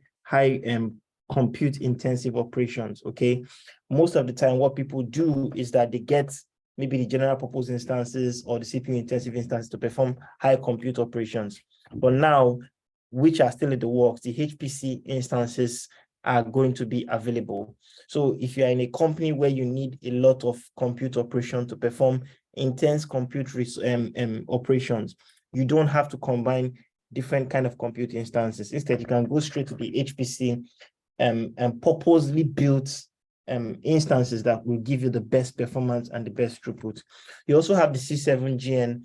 Speaker 3: compute intensive operations, okay? Most of the time, what people do is that they get maybe the general purpose instances or the CPU intensive instances to perform high compute operations. But now, which are still in the works, the HPC instances are going to be available. So if you are in a company where you need a lot of compute operation to perform intense compute operations, you don't have to combine different kind of compute instances. Instead, you can go straight to the HPC and purposely built instances that will give you the best performance and the best throughput. You also have the C7GN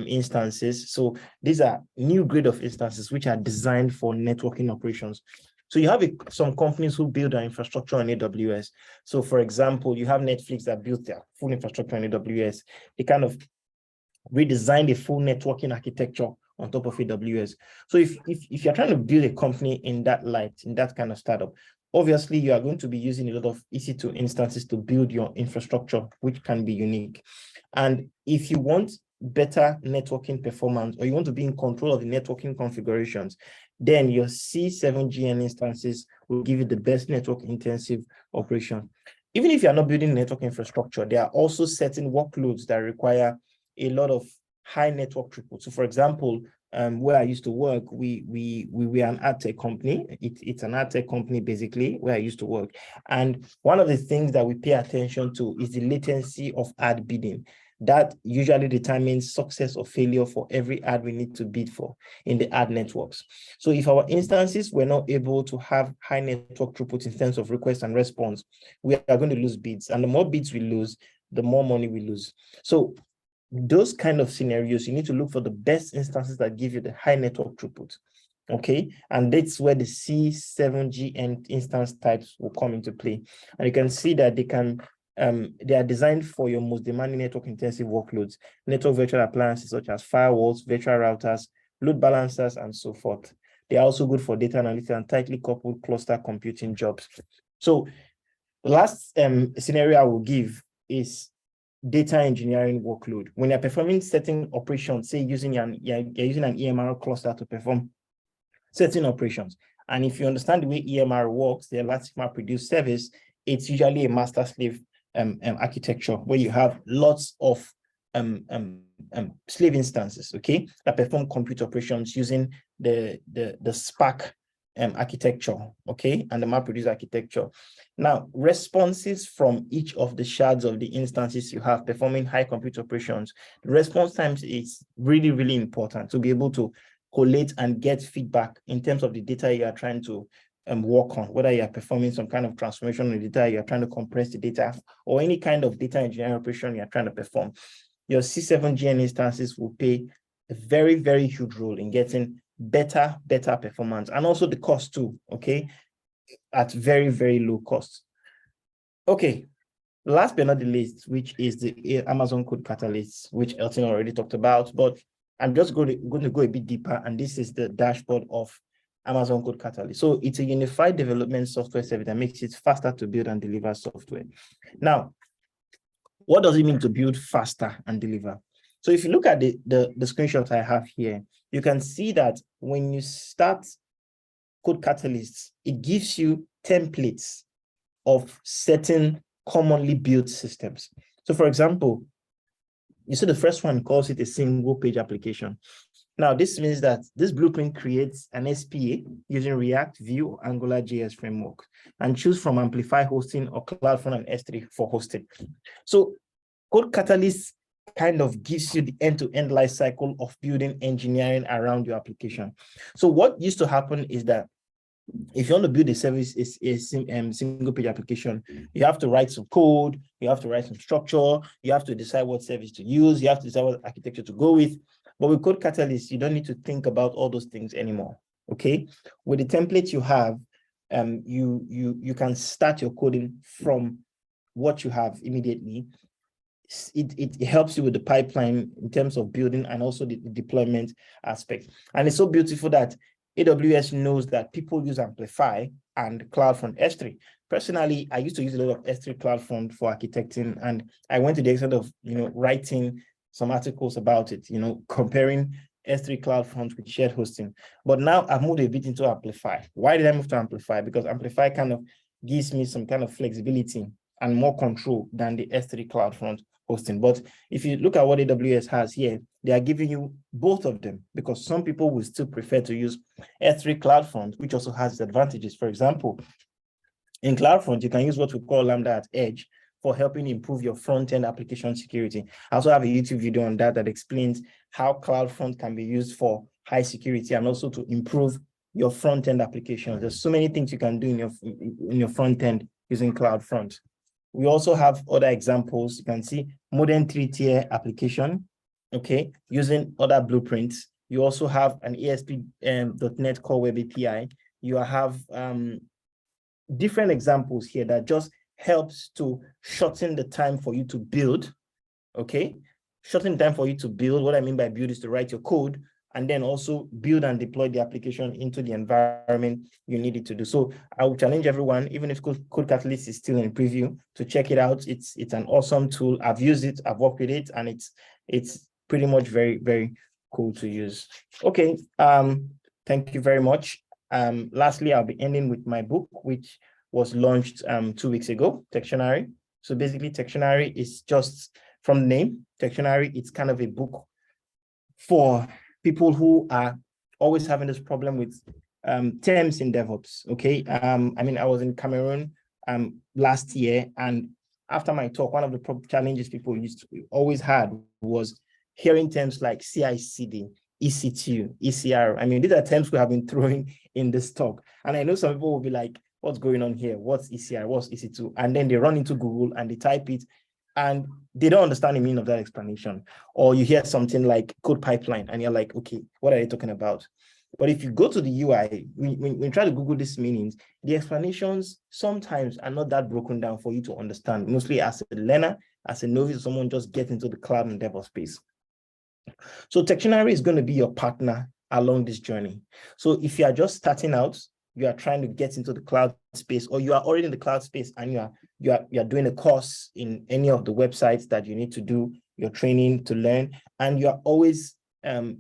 Speaker 3: instances. So these are new grade of instances which are designed for networking operations. So you have some companies who build their infrastructure on AWS. So for example, you have Netflix that built their full infrastructure on AWS. They kind of redesigned a full networking architecture on top of AWS. So if you're trying to build a company in that light, in that kind of startup, obviously you are going to be using a lot of EC2 instances to build your infrastructure, which can be unique. And if you want better networking performance, or you want to be in control of the networking configurations, then your C7GN instances will give you the best network intensive operation. even if you're not building network infrastructure, there are also certain workloads that require a lot of high network throughput. So for example, where I used to work, we were an ad tech company. It's an ad tech company, basically, where I used to work. And one of the things that we pay attention to is the latency of ad bidding. That usually determines success or failure for every ad we need to bid for in the ad networks. So if our instances were not able to have high network throughput in terms of request and response, we are going to lose bids. And the more bids we lose, the more money we lose. So those kind of scenarios, you need to look for the best instances that give you the high network throughput. Okay, and that's where the C7G and instance types will come into play. And you can see that they are designed for your most demanding network intensive workloads, network virtual appliances such as firewalls, virtual routers, load balancers, and so forth. They are also good for data analytics and tightly coupled cluster computing jobs. So the last scenario I will give is data engineering workload. When you're performing certain operations, say you're using an EMR cluster to perform certain operations. And if you understand the way EMR works, the Elastic MapReduce service, it's usually a master-slave architecture where you have lots of slave instances, okay, that perform compute operations using the Spark architecture, okay, and the MapReduce architecture. Now, responses from each of the shards of the instances you have performing high compute operations, the response times is really, really important to be able to collate and get feedback in terms of the data you are trying to work on, whether you are performing some kind of transformation of the data, you are trying to compress the data, or any kind of data engineering operation you are trying to perform. Your C7GN instances will play a very, very huge role in getting better performance, and also the cost too, okay, at very, very low cost. Okay, last but not the least, which is the Amazon Code Catalyst, which Elton already talked about, but I'm just going to go a bit deeper, and this is the dashboard of Amazon Code Catalyst. So it's a unified development software service that makes it faster to build and deliver software. Now, what does it mean to build faster and deliver? So if you look at the screenshot I have here, you can see that when you start Code Catalyst, it gives you templates of certain commonly built systems. So for example, you see the first one calls it a single page application. Now, this means that this blueprint creates an SPA using React, Vue, or Angular JS framework, and choose from Amplify hosting or CloudFront and S3 for hosting. So Code Catalyst kind of gives you the end-to-end life cycle of building engineering around your application. So what used to happen is that if you want to build a service, a single page application, you have to write some code, you have to write some structure, you have to decide what service to use, you have to decide what architecture to go with. But with Code Catalyst, you don't need to think about all those things anymore, okay? With the template you have, you can start your coding from what you have immediately. It helps you with the pipeline in terms of building and also the deployment aspect. And it's so beautiful that AWS knows that people use Amplify and CloudFront S3. Personally, I used to use a lot of S3 CloudFront for architecting, and I went to the extent of writing some articles about it, comparing S3 CloudFront with shared hosting. But now I've moved a bit into Amplify. Why did I move to Amplify? Because Amplify kind of gives me some kind of flexibility and more control than the S3 CloudFront hosting. But if you look at what AWS has here, they are giving you both of them, because some people will still prefer to use S3 CloudFront, which also has advantages. For example, in CloudFront, you can use what we call Lambda at Edge for helping improve your front-end application security. I also have a YouTube video on that explains how CloudFront can be used for high security and also to improve your front-end applications. There's so many things you can do in your front-end using CloudFront. We also have other examples. You can see modern 3-tier application, okay, using other blueprints. You also have an ASP.NET Core Web API. You have different examples here that just helps to shorten the time for you to build, okay? Shorten the time for you to build. What I mean by build is to write your code and then also build and deploy the application into the environment you need it to do. So I will challenge everyone, even if Code Catalyst is still in preview, to check it out. It's an awesome tool. I've used it, I've worked with it, and it's pretty much very, very cool to use. Okay, thank you very much. Lastly, I'll be ending with my book, which was launched 2 weeks ago, Techtionary. So basically, Techtionary is just from the name, Techtionary, it's kind of a book for people who are always having this problem with terms in DevOps. Okay. I mean, I was in Cameroon last year, and after my talk, one of the challenges people always had was hearing terms like CI/CD, EC2, ECR. I mean, these are terms we have been throwing in this talk. And I know some people will be like, what's going on here? What's ECR? What's EC2? And then they run into Google and they type it, and they don't understand the meaning of that explanation. Or you hear something like code pipeline, and you're like, okay, what are they talking about? But if you go to the UI, when you try to Google these meanings, the explanations sometimes are not that broken down for you to understand, mostly as a learner, as a novice, someone just get into the cloud and DevOps space. So Techtionary is going to be your partner along this journey. So if you are just starting out, you are trying to get into the cloud space, or you are already in the cloud space and you are doing a course in any of the websites that you need to do your training to learn, and you are always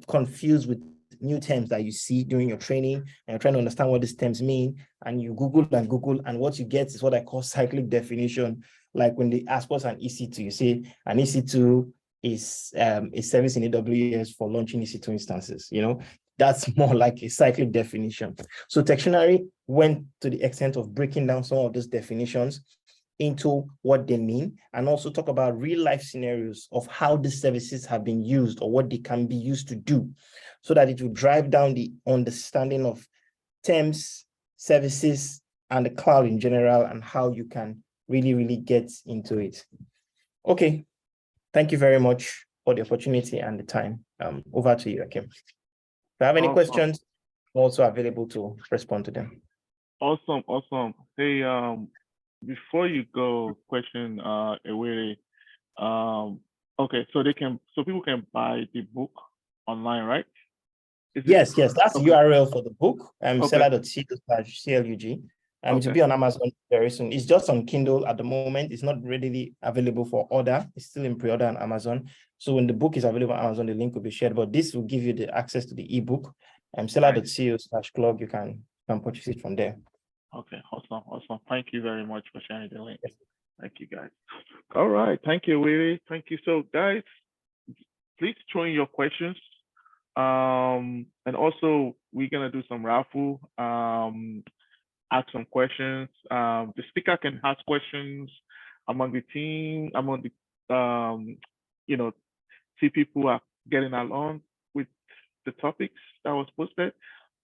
Speaker 3: confused with new terms that you see during your training, and you're trying to understand what these terms mean, and you Google, and what you get is what I call cyclic definition. Like when they ask what's an EC2, you say an EC2 is a service in AWS for launching EC2 instances. You know, that's more like a cyclic definition. So Techtionary went to the extent of breaking down some of those definitions into what they mean, and also talk about real life scenarios of how these services have been used or what they can be used to do, so that it will drive down the understanding of terms, services, and the cloud in general, and how you can really, really get into it. Okay, thank you very much for the opportunity and the time. Over to you, Akim. If you have any questions, I'm also available to respond to them.
Speaker 2: Awesome. Hey, before you go, question, Ewere. Okay, so people can buy the book online, right?
Speaker 3: Yes, that's the URL for the book. Seller.co/CLUG. To be on Amazon very soon. It's just on Kindle at the moment. It's not readily available for order. It's still in pre-order on Amazon. So when the book is available on Amazon, the link will be shared. But this will give you the access to the ebook. Seller.co/club. You can purchase it from there.
Speaker 2: Okay, awesome. Thank you very much for sharing the link. Thank you, guys. All right, thank you, Ewere. Thank you. So, guys, please throw in your questions. And also, we're gonna do some raffle. Ask some questions. The speaker can ask questions among the team, among the see people are getting along with the topics that was posted.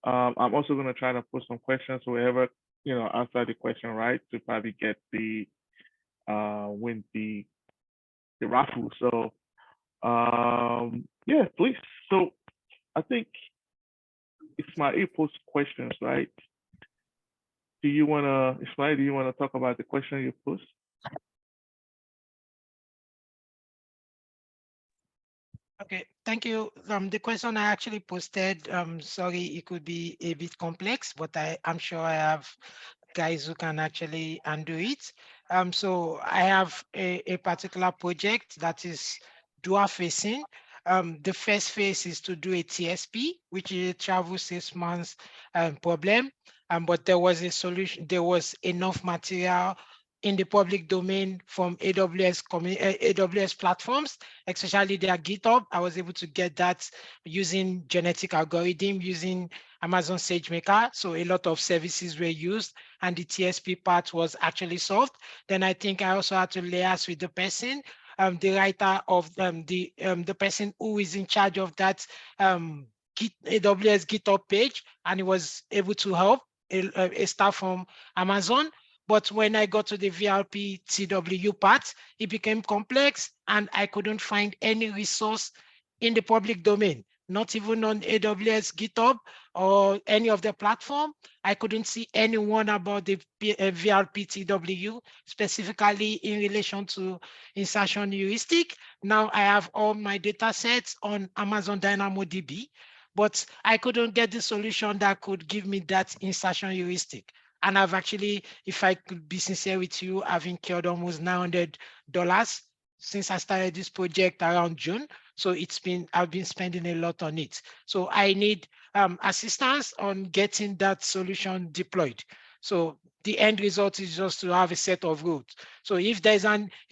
Speaker 2: I'm also gonna try to put some questions, so whoever answer the question right to probably get the win the raffle. So yeah, please. So I think Ismail post questions, right? Ismail, do you wanna talk about the question you post?
Speaker 4: Okay, thank you. The question I actually posted, sorry, it could be a bit complex, but I'm sure I have guys who can actually undo it. So I have a particular project that is dual facing. The first phase is to do a TSP, which is a travel 6 months problem. But there was a solution, there was enough material in the public domain from AWS platforms, especially their GitHub. I was able to get that using genetic algorithm, using Amazon SageMaker. So a lot of services were used and the TSP part was actually solved. Then I think I also had to liaise with the person, the writer of the person who is in charge of that AWS GitHub page, and he was able to help a staff from Amazon. But when I got to the VLP TW part, it became complex and I couldn't find any resource in the public domain, not even on AWS GitHub or any of the platform. I couldn't see anyone about the VLP TW, specifically in relation to insertion heuristic. Now I have all my data sets on Amazon DynamoDB, but I couldn't get the solution that could give me that insertion heuristic. And I've actually, if I could be sincere with you, I've incurred almost $900 since I started this project around June. So I've been spending a lot on it. So I need assistance on getting that solution deployed. So the end result is just to have a set of rules. So if the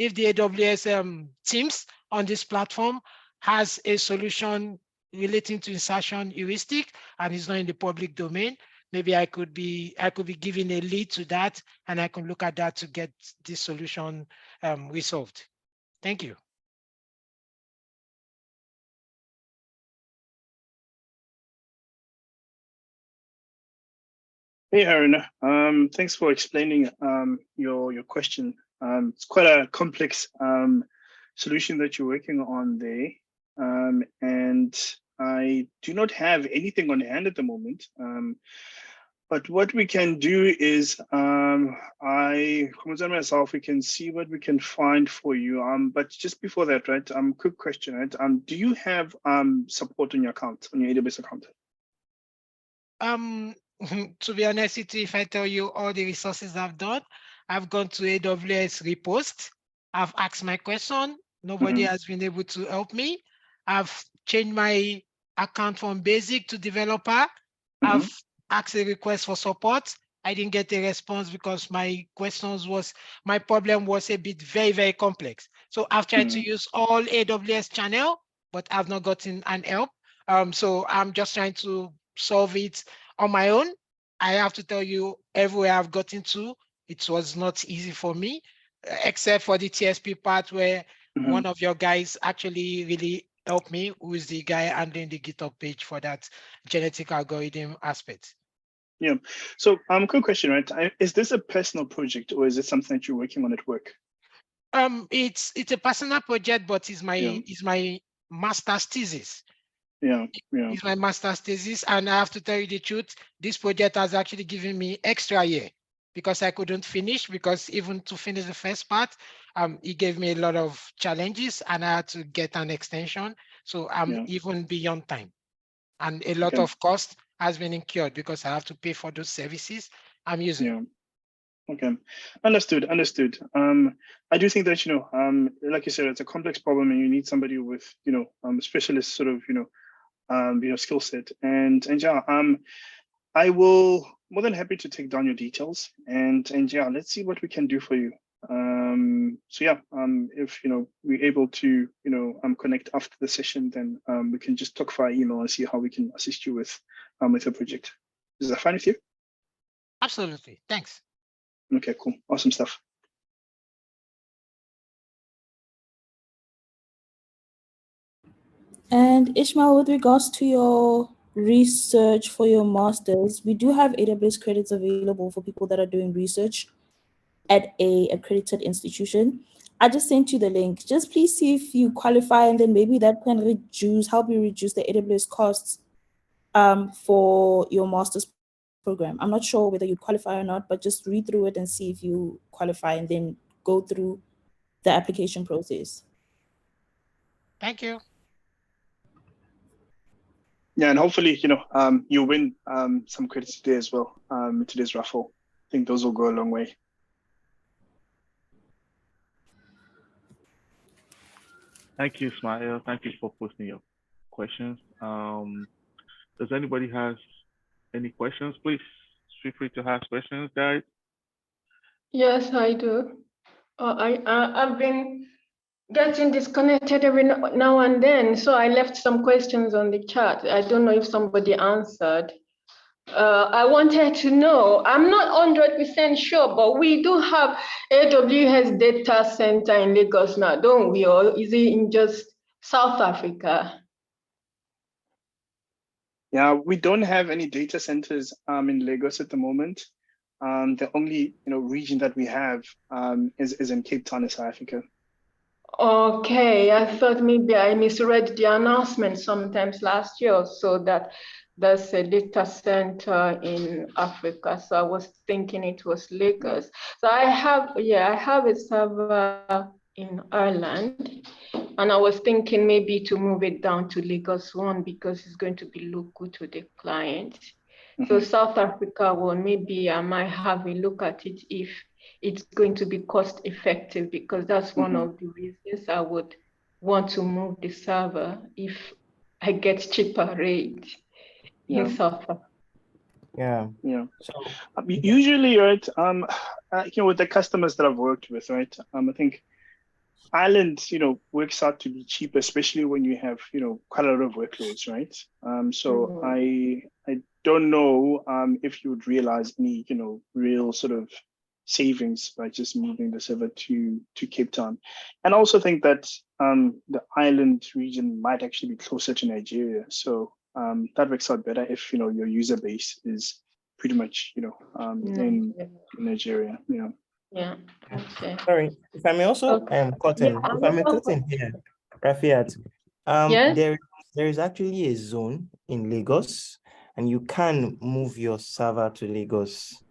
Speaker 4: AWS teams on this platform has a solution relating to insertion heuristic and is not in the public domain, maybe I could be given a lead to that, and I can look at that to get this solution resolved. Thank you.
Speaker 1: Hey, Aaron. Thanks for explaining your question. It's quite a complex solution that you're working on there. And I do not have anything on hand at the moment. But what we can do is, I, myself, we can see what we can find for you. But just before that, right? Quick question, right? Do you have support on your account, on your AWS account?
Speaker 4: To be honest with you, if I tell you all the resources I've done, I've gone to AWS repost. I've asked my question. Nobody has been able to help me. I've changed my account from basic to developer. I've asked a request for support. I didn't get a response because my problem was a bit very complex. So I've tried to use all AWS channel, but I've not gotten an help. So I'm just trying to solve it on my own. I have to tell you, everywhere I've gotten to, it was not easy for me, except for the TSP part where one of your guys actually really helped me, who is the guy handling the GitHub page for that genetic algorithm aspect.
Speaker 1: Yeah. So quick question, right? Is this a personal project or is it something that you're working on at work?
Speaker 4: It's a personal project, but it's my master's thesis. It's my master's thesis, and I have to tell you the truth, this project has actually given me extra year because I couldn't finish, because even to finish the first part, it gave me a lot of challenges and I had to get an extension. So I'm even beyond time, and a lot of cost has been incurred because I have to pay for those services I'm using.
Speaker 1: Okay, understood. I do think that, like you said, it's a complex problem and you need somebody with, specialist sort of, skill set. And I will more than happy to take down your details and let's see what we can do for you. If we're able to connect after the session, then we can just talk via email and see how we can assist you with the project. Is that fine with you?
Speaker 4: Absolutely. Thanks.
Speaker 1: Okay, cool. Awesome stuff.
Speaker 5: And Ishmael, with regards to your research for your master's, we do have AWS credits available for people that are doing research at a accredited institution. I just sent you the link. Just please see if you qualify, and then maybe that can help you reduce the AWS costs for your master's program. I'm not sure whether you qualify or not, but just read through it and see if you qualify, and then go through the application process.
Speaker 4: Thank you.
Speaker 1: Yeah, and hopefully, you win some credits today as well, in today's raffle. I think those will go a long way.
Speaker 2: Thank you, Ismail. Thank you for posting your questions. Does anybody has any questions? Please feel free to ask questions, guys.
Speaker 6: Yes, I do. I've been getting disconnected every now and then, so I left some questions on the chat. I don't know if somebody answered. I wanted to know, I'm not 100% sure, but we do have AWS data center in Lagos now, don't we? Or is it in just South Africa?
Speaker 1: Yeah, we don't have any data centers in Lagos at the moment. The only region that we have is in Cape Town, in South Africa.
Speaker 6: Okay, I thought maybe I misread the announcement sometimes last year, so that there's a data center in Africa. So I was thinking it was Lagos. So I have a server in Ireland, and I was thinking maybe to move it down to Lagos one because it's going to be local to the client. So South Africa one, maybe I might have a look at it if it's going to be cost effective, because that's one of the reasons I would want to move the server if I get cheaper rate in South Africa.
Speaker 3: Yeah.
Speaker 1: Yeah.
Speaker 3: So
Speaker 1: usually, right, with the customers that I've worked with, right, I think Ireland, works out to be cheap, especially when you have, quite a lot of workloads, right? So I don't know if you would realize any, real sort of savings by just moving the server to Cape Town. And I also think that the island region might actually be closer to Nigeria. So that works out better if, your user base is pretty much, in Nigeria,
Speaker 6: Yeah. Okay.
Speaker 3: sorry, if I may also cut in, if I may cut in here, Rafiat,
Speaker 6: Yes.
Speaker 3: there is actually a zone in Lagos, and you can move your server to Lagos.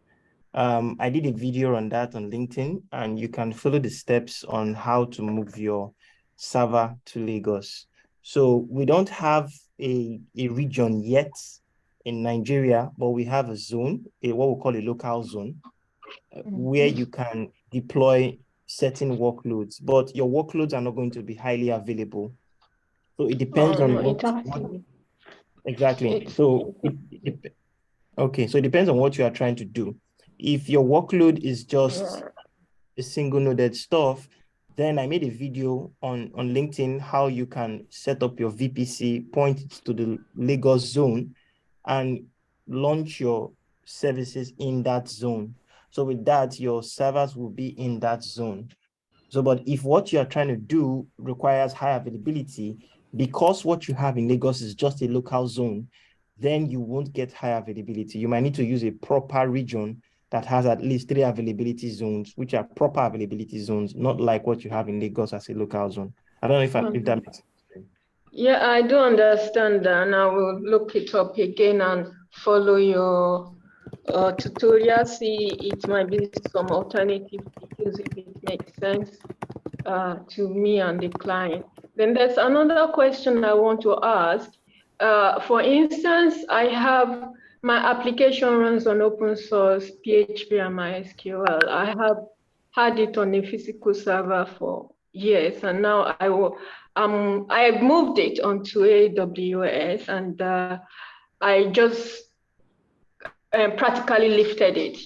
Speaker 3: I did a video on that on LinkedIn, and you can follow the steps on how to move your server to Lagos. So we don't have a region yet in Nigeria, but we have a zone, what we call a local zone, where you can deploy certain workloads, but your workloads are not going to be highly available. So it depends on what exactly. So okay, so it depends on what you are trying to do. If your workload is just a single noded stuff, then I made a video on LinkedIn how you can set up your VPC, point it to the Lagos zone, and launch your services in that zone. So with that, your servers will be in that zone. So, but if what you are trying to do requires high availability, because what you have in Lagos is just a local zone, then you won't get high availability. You might need to use a proper region that has at least 3 availability zones, which are proper availability zones, not like what you have in Lagos as a local zone. I don't know if that makes sense.
Speaker 6: Yeah, I do understand that, and I will look it up again and follow your tutorial. See, it might be some alternative to use if it makes sense to me and the client. Then there's another question I want to ask. For instance, I have my application runs on open source PHP and MySQL. I have had it on a physical server for years, and now I moved it onto AWS, and I just practically lifted it,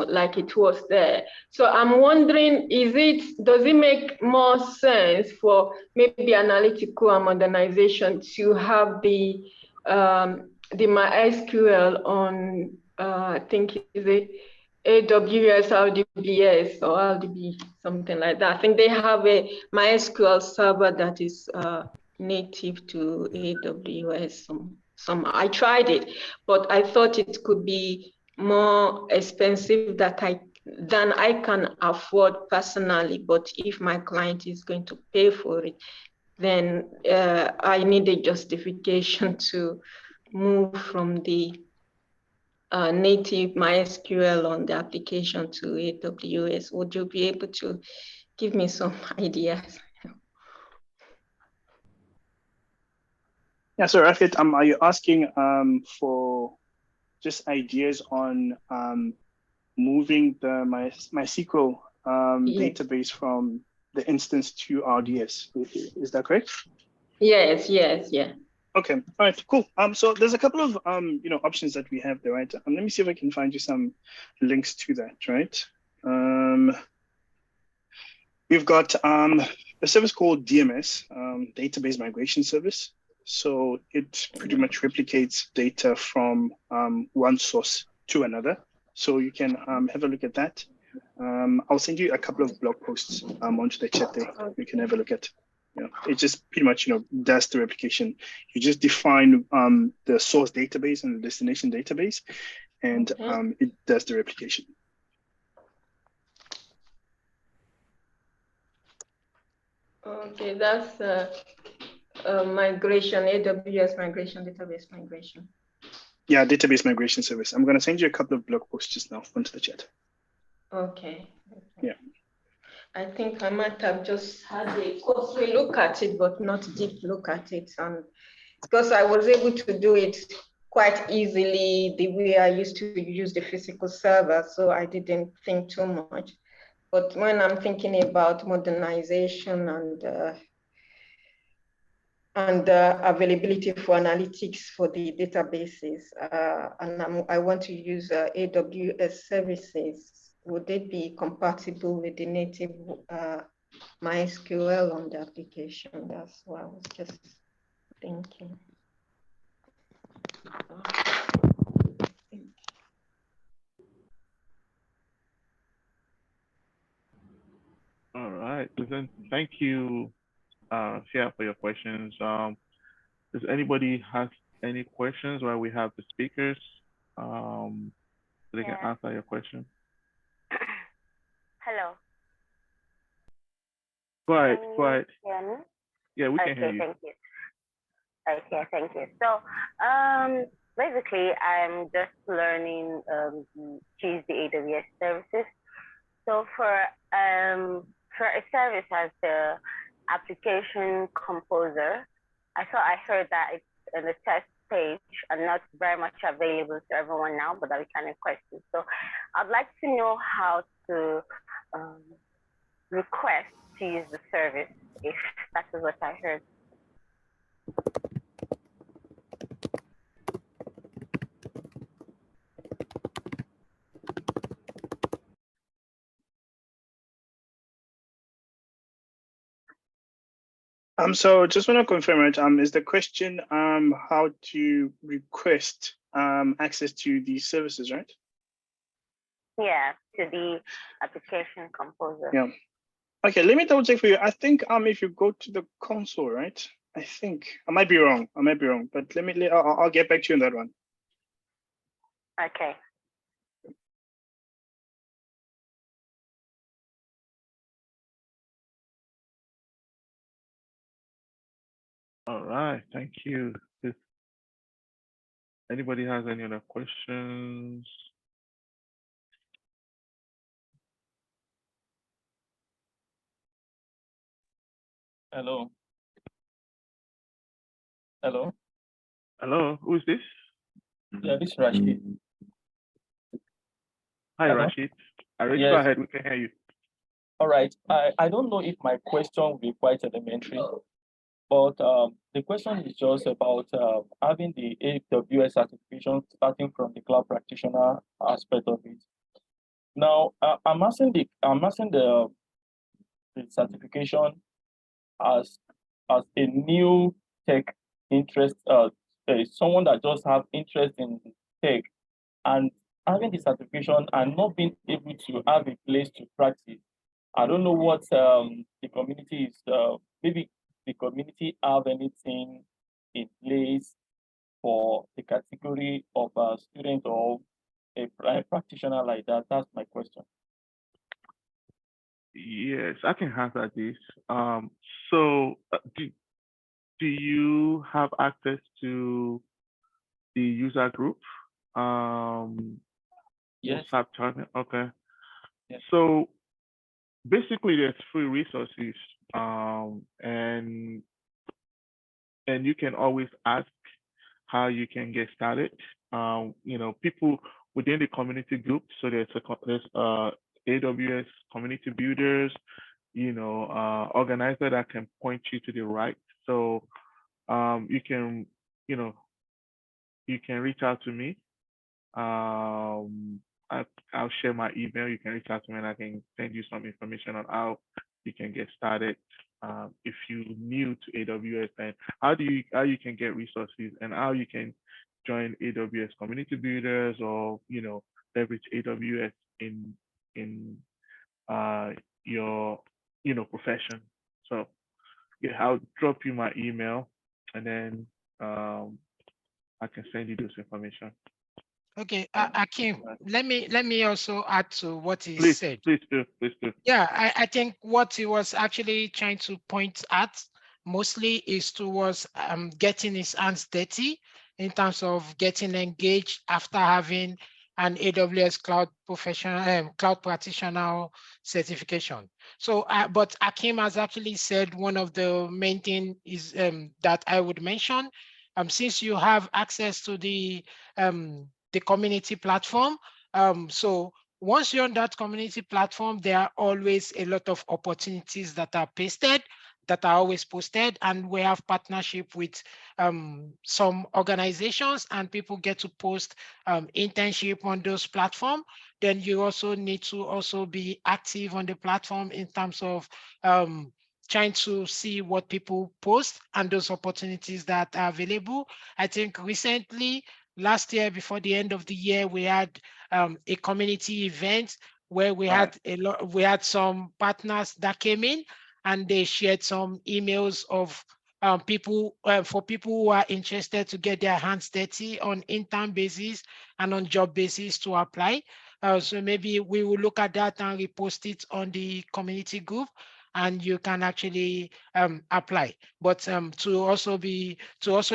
Speaker 6: like it was there. So I'm wondering, does it make more sense for maybe analytical and modernization to have the MySQL on, I think is it AWS RDBS or RDB, something like that. I think they have a MySQL server that is native to AWS. I tried it, but I thought it could be more expensive than I can afford personally. But if my client is going to pay for it, then I need a justification to move from the native MySQL on the application to AWS. Would you be able to give me some ideas?
Speaker 1: Yeah, so Rafit, are you asking for just ideas on moving the MySQL database from the instance to RDS? Is that correct?
Speaker 6: Yes, yeah.
Speaker 1: Okay, all right, cool. So there's a couple of options that we have there, right? Let me see if I can find you some links to that, right? We've got a service called DMS, Database Migration Service. So it pretty much replicates data from one source to another. So you can have a look at that. I'll send you a couple of blog posts onto the chat there. You can have a look at. It just pretty much does the replication. You just define the source database and the destination database, and it does the replication.
Speaker 6: Okay, that's migration, AWS migration, database migration.
Speaker 1: Yeah, database migration service. I'm going to send you a couple of blog posts just now onto the chat.
Speaker 6: Okay.
Speaker 1: Yeah.
Speaker 6: I think I might have just had a cursory look at it, but not deep look at it. And because I was able to do it quite easily the way I used to use the physical server, so I didn't think too much. But when I'm thinking about modernization and and availability for analytics for the databases. And I want to use AWS services. Would they be compatible with the native MySQL on the application? That's what I was just thinking.
Speaker 2: All right, then thank you, Sia, for your questions. Does anybody have any questions while we have the speakers? So they can answer your question.
Speaker 7: Hello.
Speaker 2: Go ahead. Go ahead.
Speaker 7: Hear me?
Speaker 2: Yeah, we can hear you.
Speaker 7: Thank you. Okay, thank you. So, basically, I'm just learning to use the AWS services. So for a service as the application composer, I heard that it's in the test stage and not very much available to everyone now, but that kind of question. So I'd like to know how to request to use the service, if that is what I heard.
Speaker 1: So just want to confirm, right? Is the question how to request access to these services, right?
Speaker 7: Yeah, to the application composer.
Speaker 1: Yeah. Okay, let me double check for you. I think if you go to the console, right? I think I might be wrong. But I'll get back to you on that one.
Speaker 7: Okay.
Speaker 2: All right, thank you. If anybody has any other questions?
Speaker 8: Hello. Hello.
Speaker 2: Hello, who is this?
Speaker 8: Yeah, this is Rashid.
Speaker 2: Hi,
Speaker 8: Hello?
Speaker 2: Rashid. Yes.
Speaker 8: Yes.
Speaker 2: Go ahead, we can hear you.
Speaker 8: All right. I don't know if my question will be quite elementary, but the question is just about having the AWS certification starting from the cloud practitioner aspect of it. Now, I'm asking the certification as a new tech interest, someone that just have interest in tech, and having the certification and not being able to have a place to practice. I don't know what the community is, maybe the community have anything in place for the category of a student or a practitioner like that. That's my question.
Speaker 2: Yes, I can answer this. So do you have access to the user group?
Speaker 8: Yes.
Speaker 2: WhatsApp channel? Okay.
Speaker 8: Yes.
Speaker 2: So basically there's free resources, and you can always ask how you can get started. People within the community group, so there's AWS community builders, organizer that can point you to the right. So you can reach out to me. I'll share my email. You can reach out to me and I can send you some information on how you can get started if you're new to AWS, and how you can get resources and how you can join AWS community builders or leverage AWS in your profession. So yeah, I'll drop you my email and then I can send you this information.
Speaker 4: Okay, Akim, let me also add to what he
Speaker 2: Please,
Speaker 4: said.
Speaker 2: please do.
Speaker 4: Yeah, I think what he was actually trying to point at mostly is towards getting his hands dirty in terms of getting engaged after having an AWS cloud practitioner certification. So, but Akim has actually said one of the main things is that I would mention, since you have access to the community platform. So once you're on that community platform, there are always a lot of opportunities that are pasted that are always posted, and we have partnership with some organizations, and people get to post internship on those platforms. Then you also need to also be active on the platform in terms of trying to see what people post and those opportunities that are available. I think recently, last year, before the end of the year, we had a community event where we had some partners that came in, and they shared some emails of people for people who are interested to get their hands dirty on intern basis and on job basis to apply. So maybe we will look at that and repost it on the community group, and you can actually apply. But to also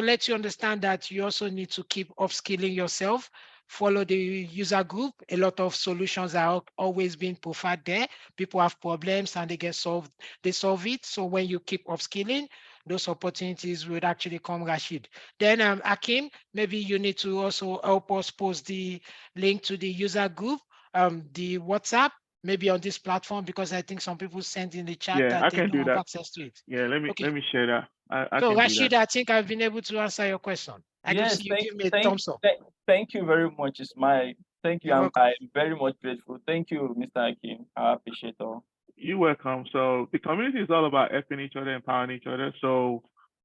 Speaker 4: let you understand that you also need to keep upskilling yourself, follow the user group. A lot of solutions are always being profiled there. People have problems and they solve it. So when you keep upskilling, those opportunities would actually come, Rashid. Then Akim, maybe you need to also help us post the link to the user group, the WhatsApp, maybe on this platform, because I think some people sent in the chat that they don't have access to it.
Speaker 2: Yeah, let me share that. I
Speaker 4: so
Speaker 2: can
Speaker 4: Rashid,
Speaker 2: do that.
Speaker 4: I think I've been able to answer your question. I can see you give me a thumbs up.
Speaker 8: Thank you very much, Ismail. Thank you. I'm very much grateful. Thank you, Mr. Akim. I appreciate it all.
Speaker 2: You're welcome. So the community is all about helping each other, empowering each other. So,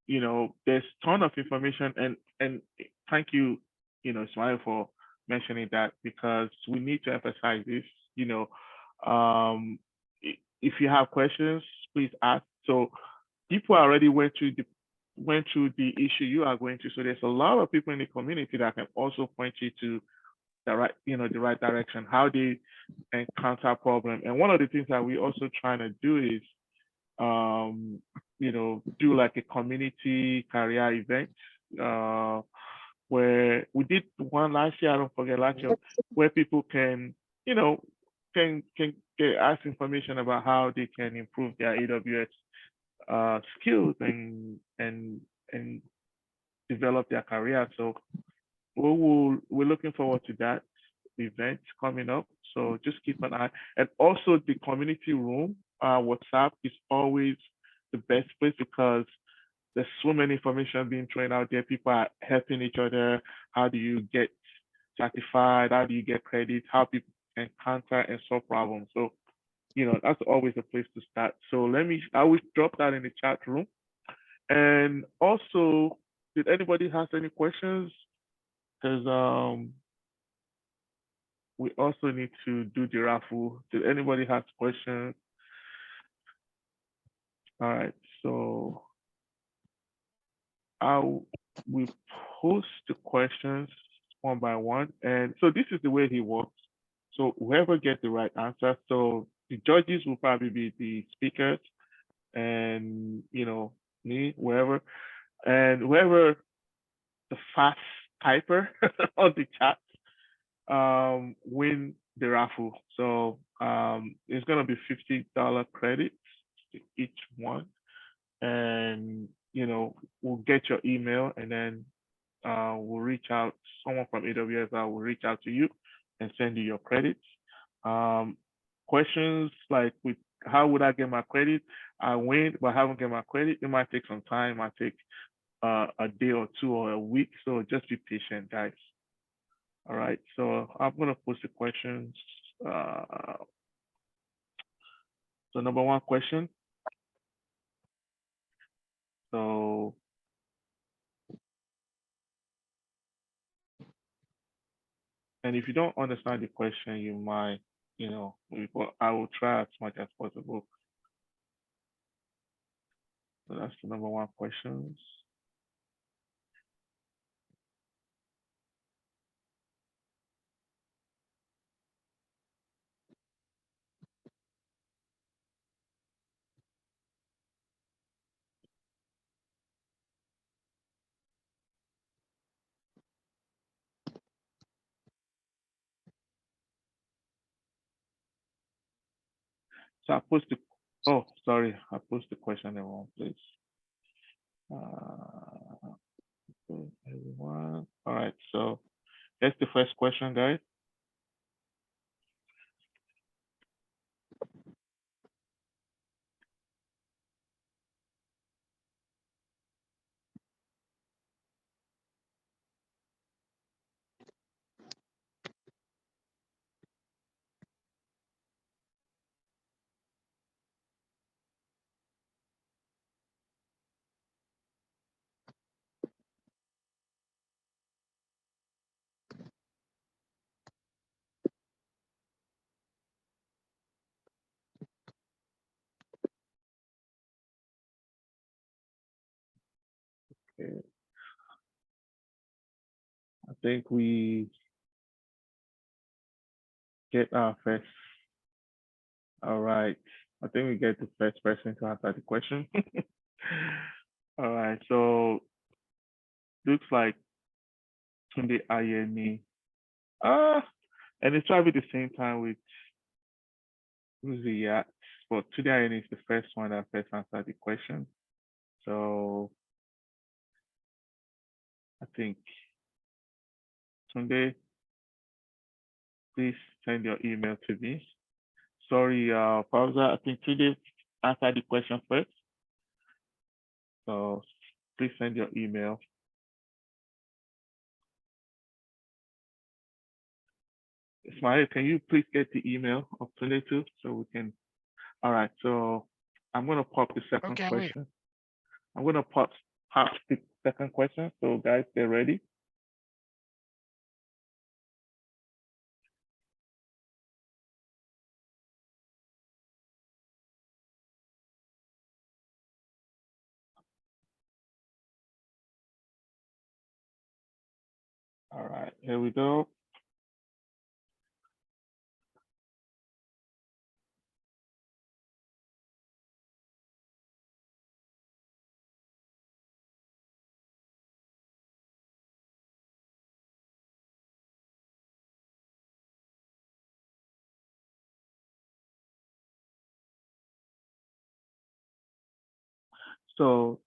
Speaker 2: there's a ton of information, and thank you, Ismail, for mentioning that, because we need to emphasize this. If you have questions, please ask. So people already went through the issue you are going to. So there's a lot of people in the community that can also point you to the right direction, how they encounter problem. And one of the things that we also trying to do is, do like a community career event, where we did one last year, I don't forget last year, where people can get ask information about how they can improve their AWS skills and develop their career. So we're looking forward to that event coming up. So just keep an eye. And also the community room, WhatsApp is always the best place, because there's so many information being thrown out there. People are helping each other. How do you get certified? How do you get credit? How people encounter and solve problems. So, that's always a place to start. So I will drop that in the chat room. And also, did anybody have any questions? Because we also need to do the raffle. Did anybody have questions? All right, so we post the questions one by one. And so this is the way he works. So whoever gets the right answer, so the judges will probably be the speakers and, me, whoever, and whoever the fast typer on the chat win the raffle. So it's going to be $50 credits to each one. And, we'll get your email, and then we'll reach out. Someone from AWS will reach out to you and send you your credits. Questions like, how would I get my credit? I win, but I haven't get my credit. It might take some time. It might take a day or two or a week. So just be patient, guys. All right. So I'm going to post the questions. So number one question. So and if you don't understand the question, you might, I will try as much as possible. So that's the number one question. So I posted, I posted the question in the wrong place. Everyone. All right, so that's the first question, guys. Okay. I think we get our first. All right. I think we get the first person to answer the question. All right. So looks like Tunde Ayeni. And it's probably the same time with Uzi Yat. But Tunde Ayeni is the first one that first answered the question. So I think Tunde, please send your email to me. Sorry, Pausa, I think Tunde answered the question first. So please send your email. Ismail, can you please get the email of Tunde too, so we can? All right, so I'm gonna pop the second question. I'm gonna pop the second question. So guys, get ready. All right, here we go. So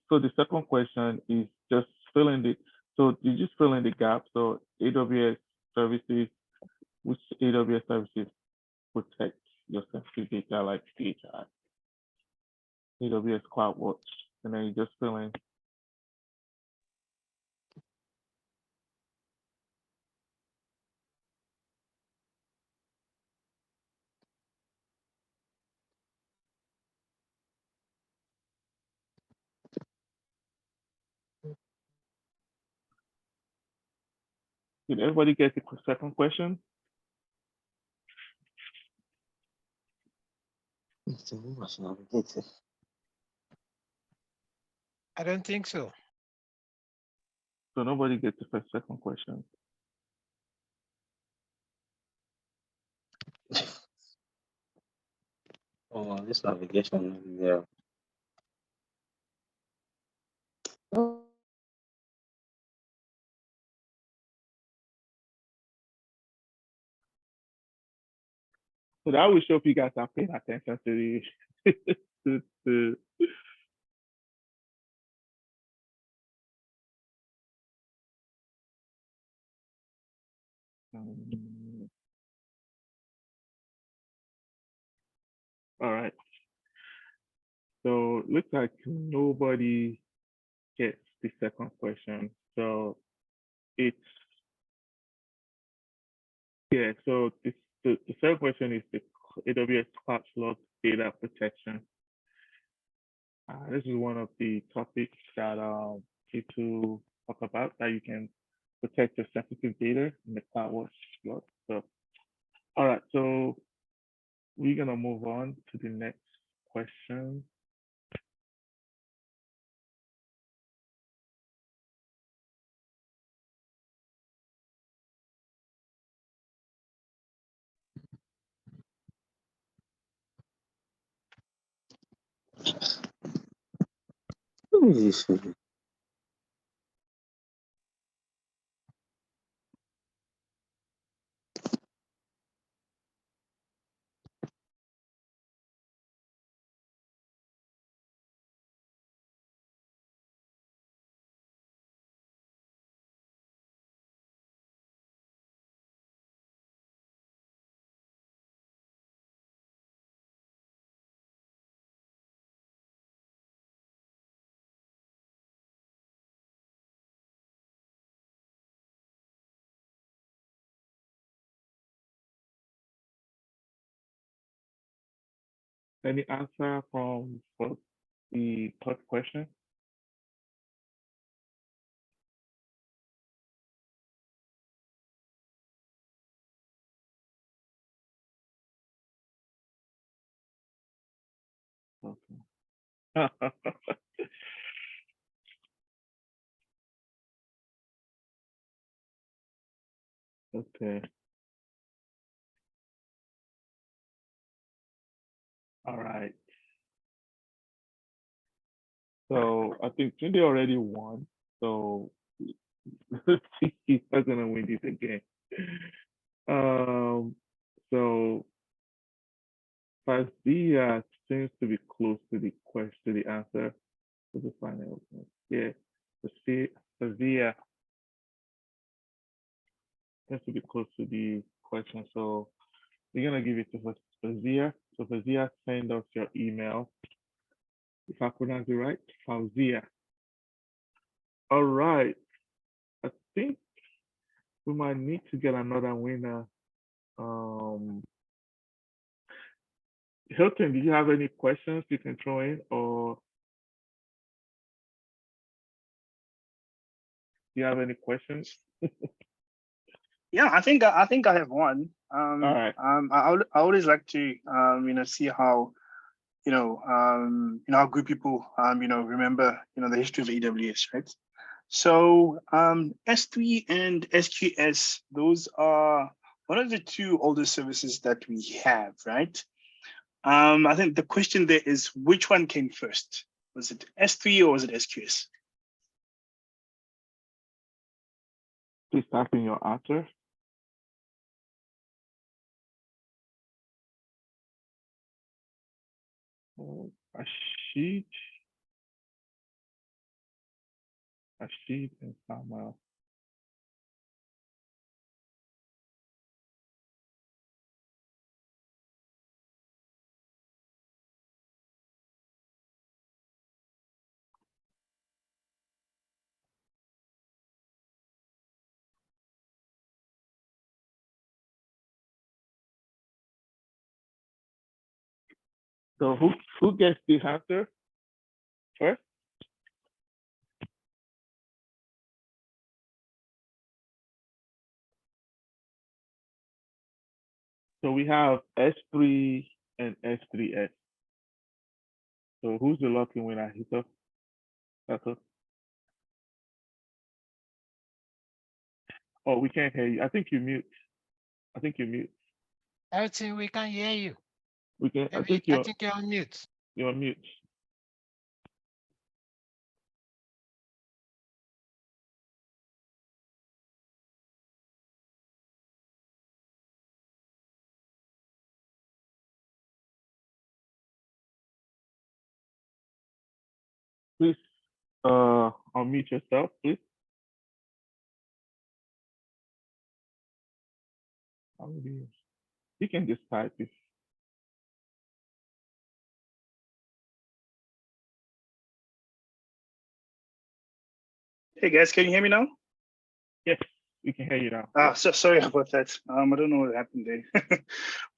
Speaker 2: the second question is just filling the, so you just fill in the gap. So AWS services, which AWS services protect your sensitive data like PHI, AWS CloudWatch, and then you just fill in. Did everybody get the second question?
Speaker 4: I don't think so.
Speaker 2: So nobody gets the second question.
Speaker 9: Oh, this navigation, yeah.
Speaker 2: So that will show if you guys are paying attention to the all right. So looks like nobody gets the second question. So it's, yeah, so it's the third question is the AWS Cloud data protection. This is one of the topics that people talk about, that you can protect your sensitive data in the CloudWatch slot. So, all right, so we're gonna move on to the next question.
Speaker 9: Who is this?
Speaker 2: Any answer for the third question? Okay. Okay. All right. So I think Tunde already won. So let's see if he's gonna win this again. So Fazia seems to be close to the question, to the answer. To the final. Yeah. Fazia seems to be close to the question. So we're gonna give it to Fazia. So Fazia, send us your email. If I pronounce it right, Fazia. All right. I think we might need to get another winner. Hilton, do you have any questions you can throw in, or do you have any questions?
Speaker 1: Yeah, I think I have one.
Speaker 2: All right.
Speaker 1: I always like to see how how good people remember the history of AWS, right? So S3 and SQS, those are one of the two oldest services that we have, right? I think the question there is, which one came first? Was it S3 or was it SQS?
Speaker 2: Please type in your answer. Rashid and Samuel. So who gets the answer first? So we have S3 and S3S. So who's the lucky winner, Hito? Tato? Oh, we can't hear you. I think you mute.
Speaker 4: Elton, we can hear you.
Speaker 2: We can. I think
Speaker 4: you're on mute.
Speaker 2: You're on mute. Please unmute yourself, please. You can just type it.
Speaker 1: Hey guys, can you hear me now?
Speaker 2: Yes, we can hear you now.
Speaker 1: So sorry about that. I don't know what happened there.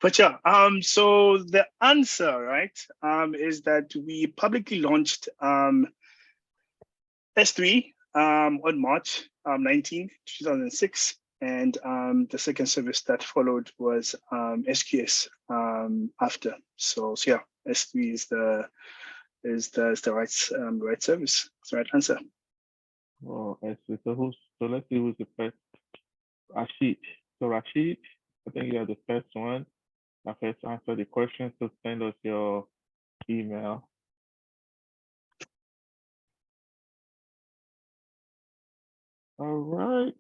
Speaker 1: But yeah, so the answer, right, is that we publicly launched S3 on March 19, 2006. And the second service that followed was SQS after. So yeah, S3 is the right service. It's the right answer.
Speaker 2: Oh, S3. So let's see who's the first. Rashid. So Rashid, I think you are the first one. I first answer the question, so send us your email. All right.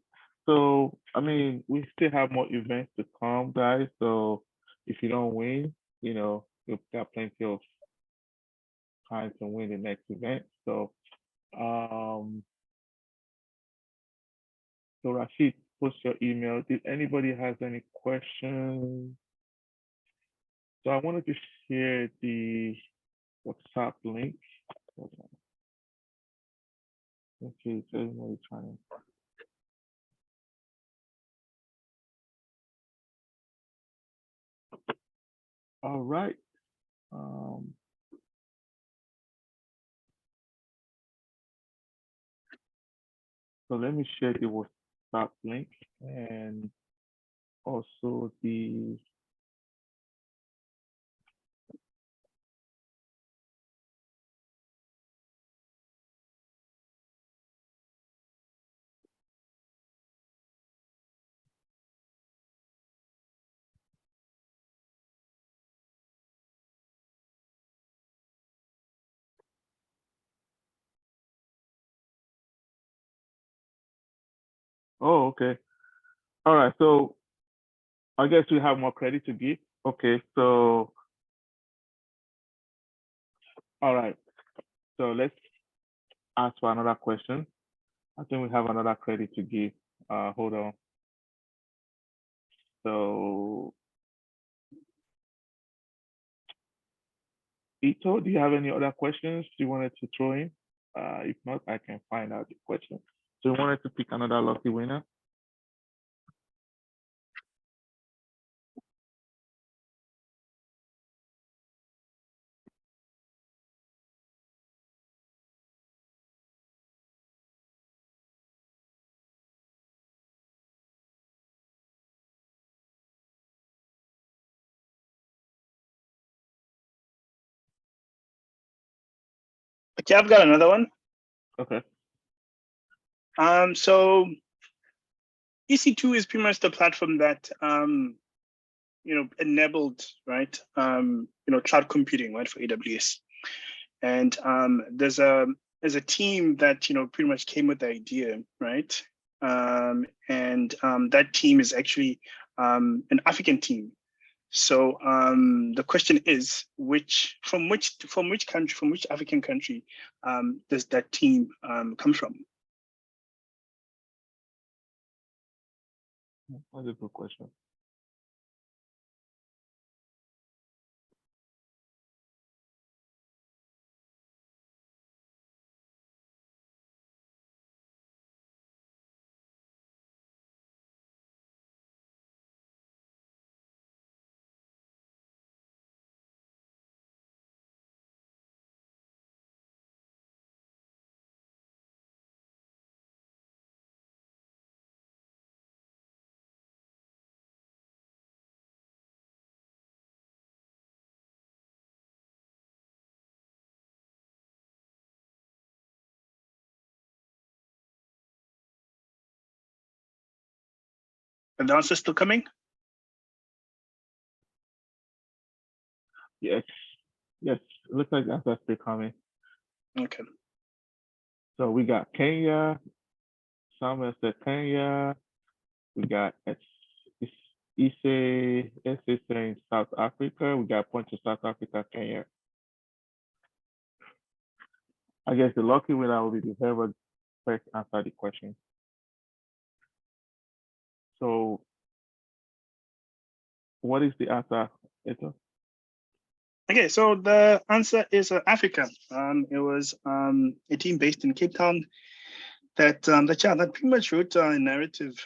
Speaker 2: So, I mean, we still have more events to come, guys. So if you don't win, you've got plenty of time to win the next event. So, so Rashid, post your email. Did anybody has any questions? So I wanted to share the WhatsApp link. Hold on. Okay, so everybody trying. All right. So let me share the WhatsApp link and also the Oh, okay. All right. So I guess we have more credit to give. Okay. So, all right. So let's ask for another question. I think we have another credit to give. Hold on. So, Ito, do you have any other questions you wanted to throw in? If not, I can find out the question. So you wanted to pick another lucky winner?
Speaker 1: Okay, I've got another one.
Speaker 2: Okay.
Speaker 1: So EC2 is pretty much the platform that enabled, right, cloud computing, right, for AWS. And there's a team that pretty much came with the idea, right? And that team is actually an African team. So the question is, from which African country does that team come from?
Speaker 2: That's a good question.
Speaker 1: And the answer still coming?
Speaker 2: Yes. Yes. It looks like that's still coming.
Speaker 1: Okay.
Speaker 2: So we got Kenya. Samuel said Kenya. We got Isse in South Africa. We got a point to South Africa, Kenya. I guess the lucky winner will be whoever first answer the question. So what is the answer, Eto?
Speaker 1: Okay, so the answer is Africa. It was a team based in Cape Town that pretty much wrote a narrative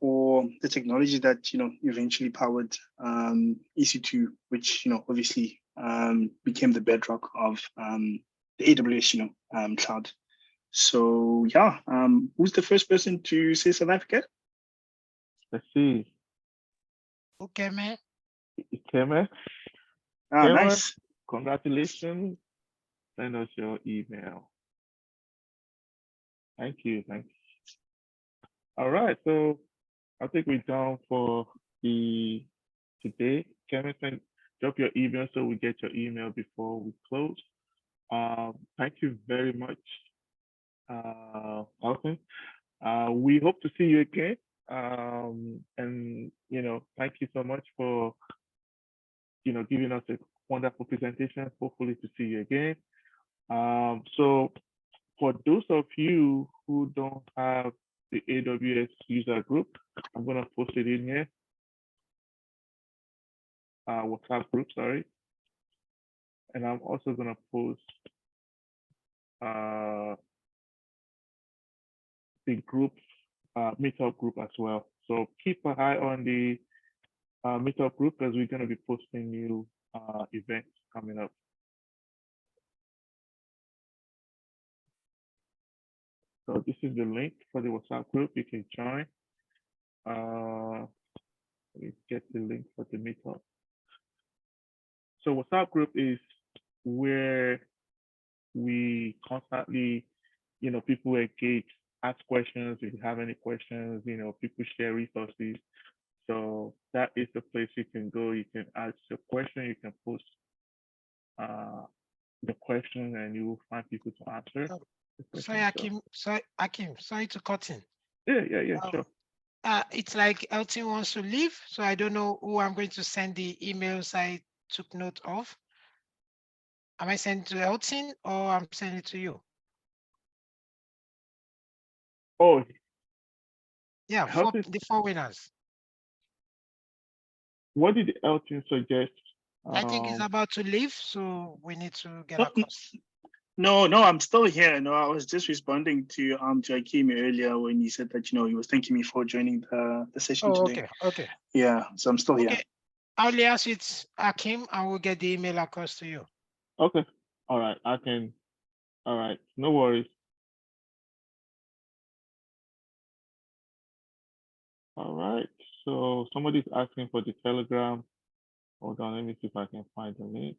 Speaker 1: for the technology that eventually powered EC2, which obviously became the bedrock of the AWS cloud. So yeah, who's the first person to say South Africa?
Speaker 2: Let's see.
Speaker 4: Okay, man.
Speaker 2: Keme.
Speaker 1: Nice.
Speaker 2: Congratulations. Send us your email. Thank you. Thank you. All right. So I think we're done for today. Kevin, drop your email so we get your email before we close. Thank you very much, Elton. We hope to see you again. And thank you so much for giving us a wonderful presentation. Hopefully to see you again. So for those of you who don't have the AWS user group, I'm gonna post it in here. WhatsApp group, sorry. And I'm also gonna post the group, meetup group as well. So keep an eye on the meetup group because we're gonna be posting new events coming up. So this is the link for the WhatsApp group. You can join. Let me get the link for the meetup. So WhatsApp group is where we constantly, people engage, ask questions. If you have any questions, people share resources. So that is the place you can go. You can ask your question. You can post the question, and you will find people to answer.
Speaker 4: Sorry, Akim. Sorry to cut in.
Speaker 2: Yeah, sure.
Speaker 4: It's like Elton wants to leave, so I don't know who I'm going to send the emails I took note of. Am I sending to Elton or I'm sending it to you?
Speaker 2: Oh,
Speaker 4: yeah, the 4 winners.
Speaker 2: What did Elton suggest?
Speaker 4: I think he's about to leave, so we need to get
Speaker 1: no,
Speaker 4: across.
Speaker 1: No, I'm still here. No, I was just responding to Akim earlier when he said that he was thanking me for joining the session today.
Speaker 4: Okay.
Speaker 1: Yeah, so I'm still here.
Speaker 4: I'll liaise with Akim and we'll get the email across to you.
Speaker 2: Okay. All right. All right. No worries. All right. So somebody's asking for the Telegram. Hold on. Let me see if I can find the link.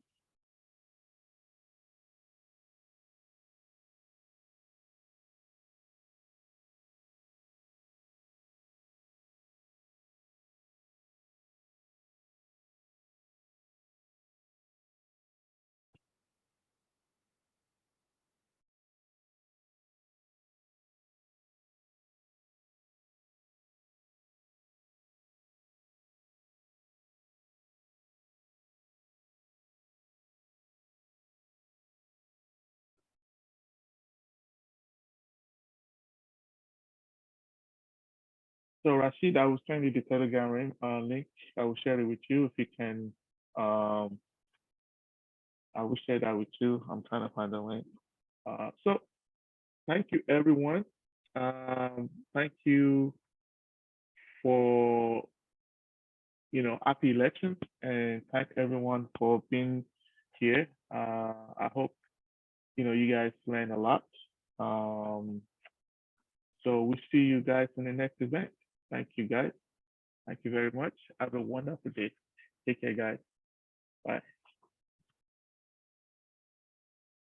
Speaker 2: So Rashid, I will send you the Telegram link. I will share it with you if you can. I will share that with you. I'm trying to find the link. So thank you, everyone. Thank you for happy elections, and thank everyone for being here. I hope you guys learned a lot. So we see you guys in the next event. Thank you, guys. Thank you very much. Have a wonderful day. Take care, guys. Bye.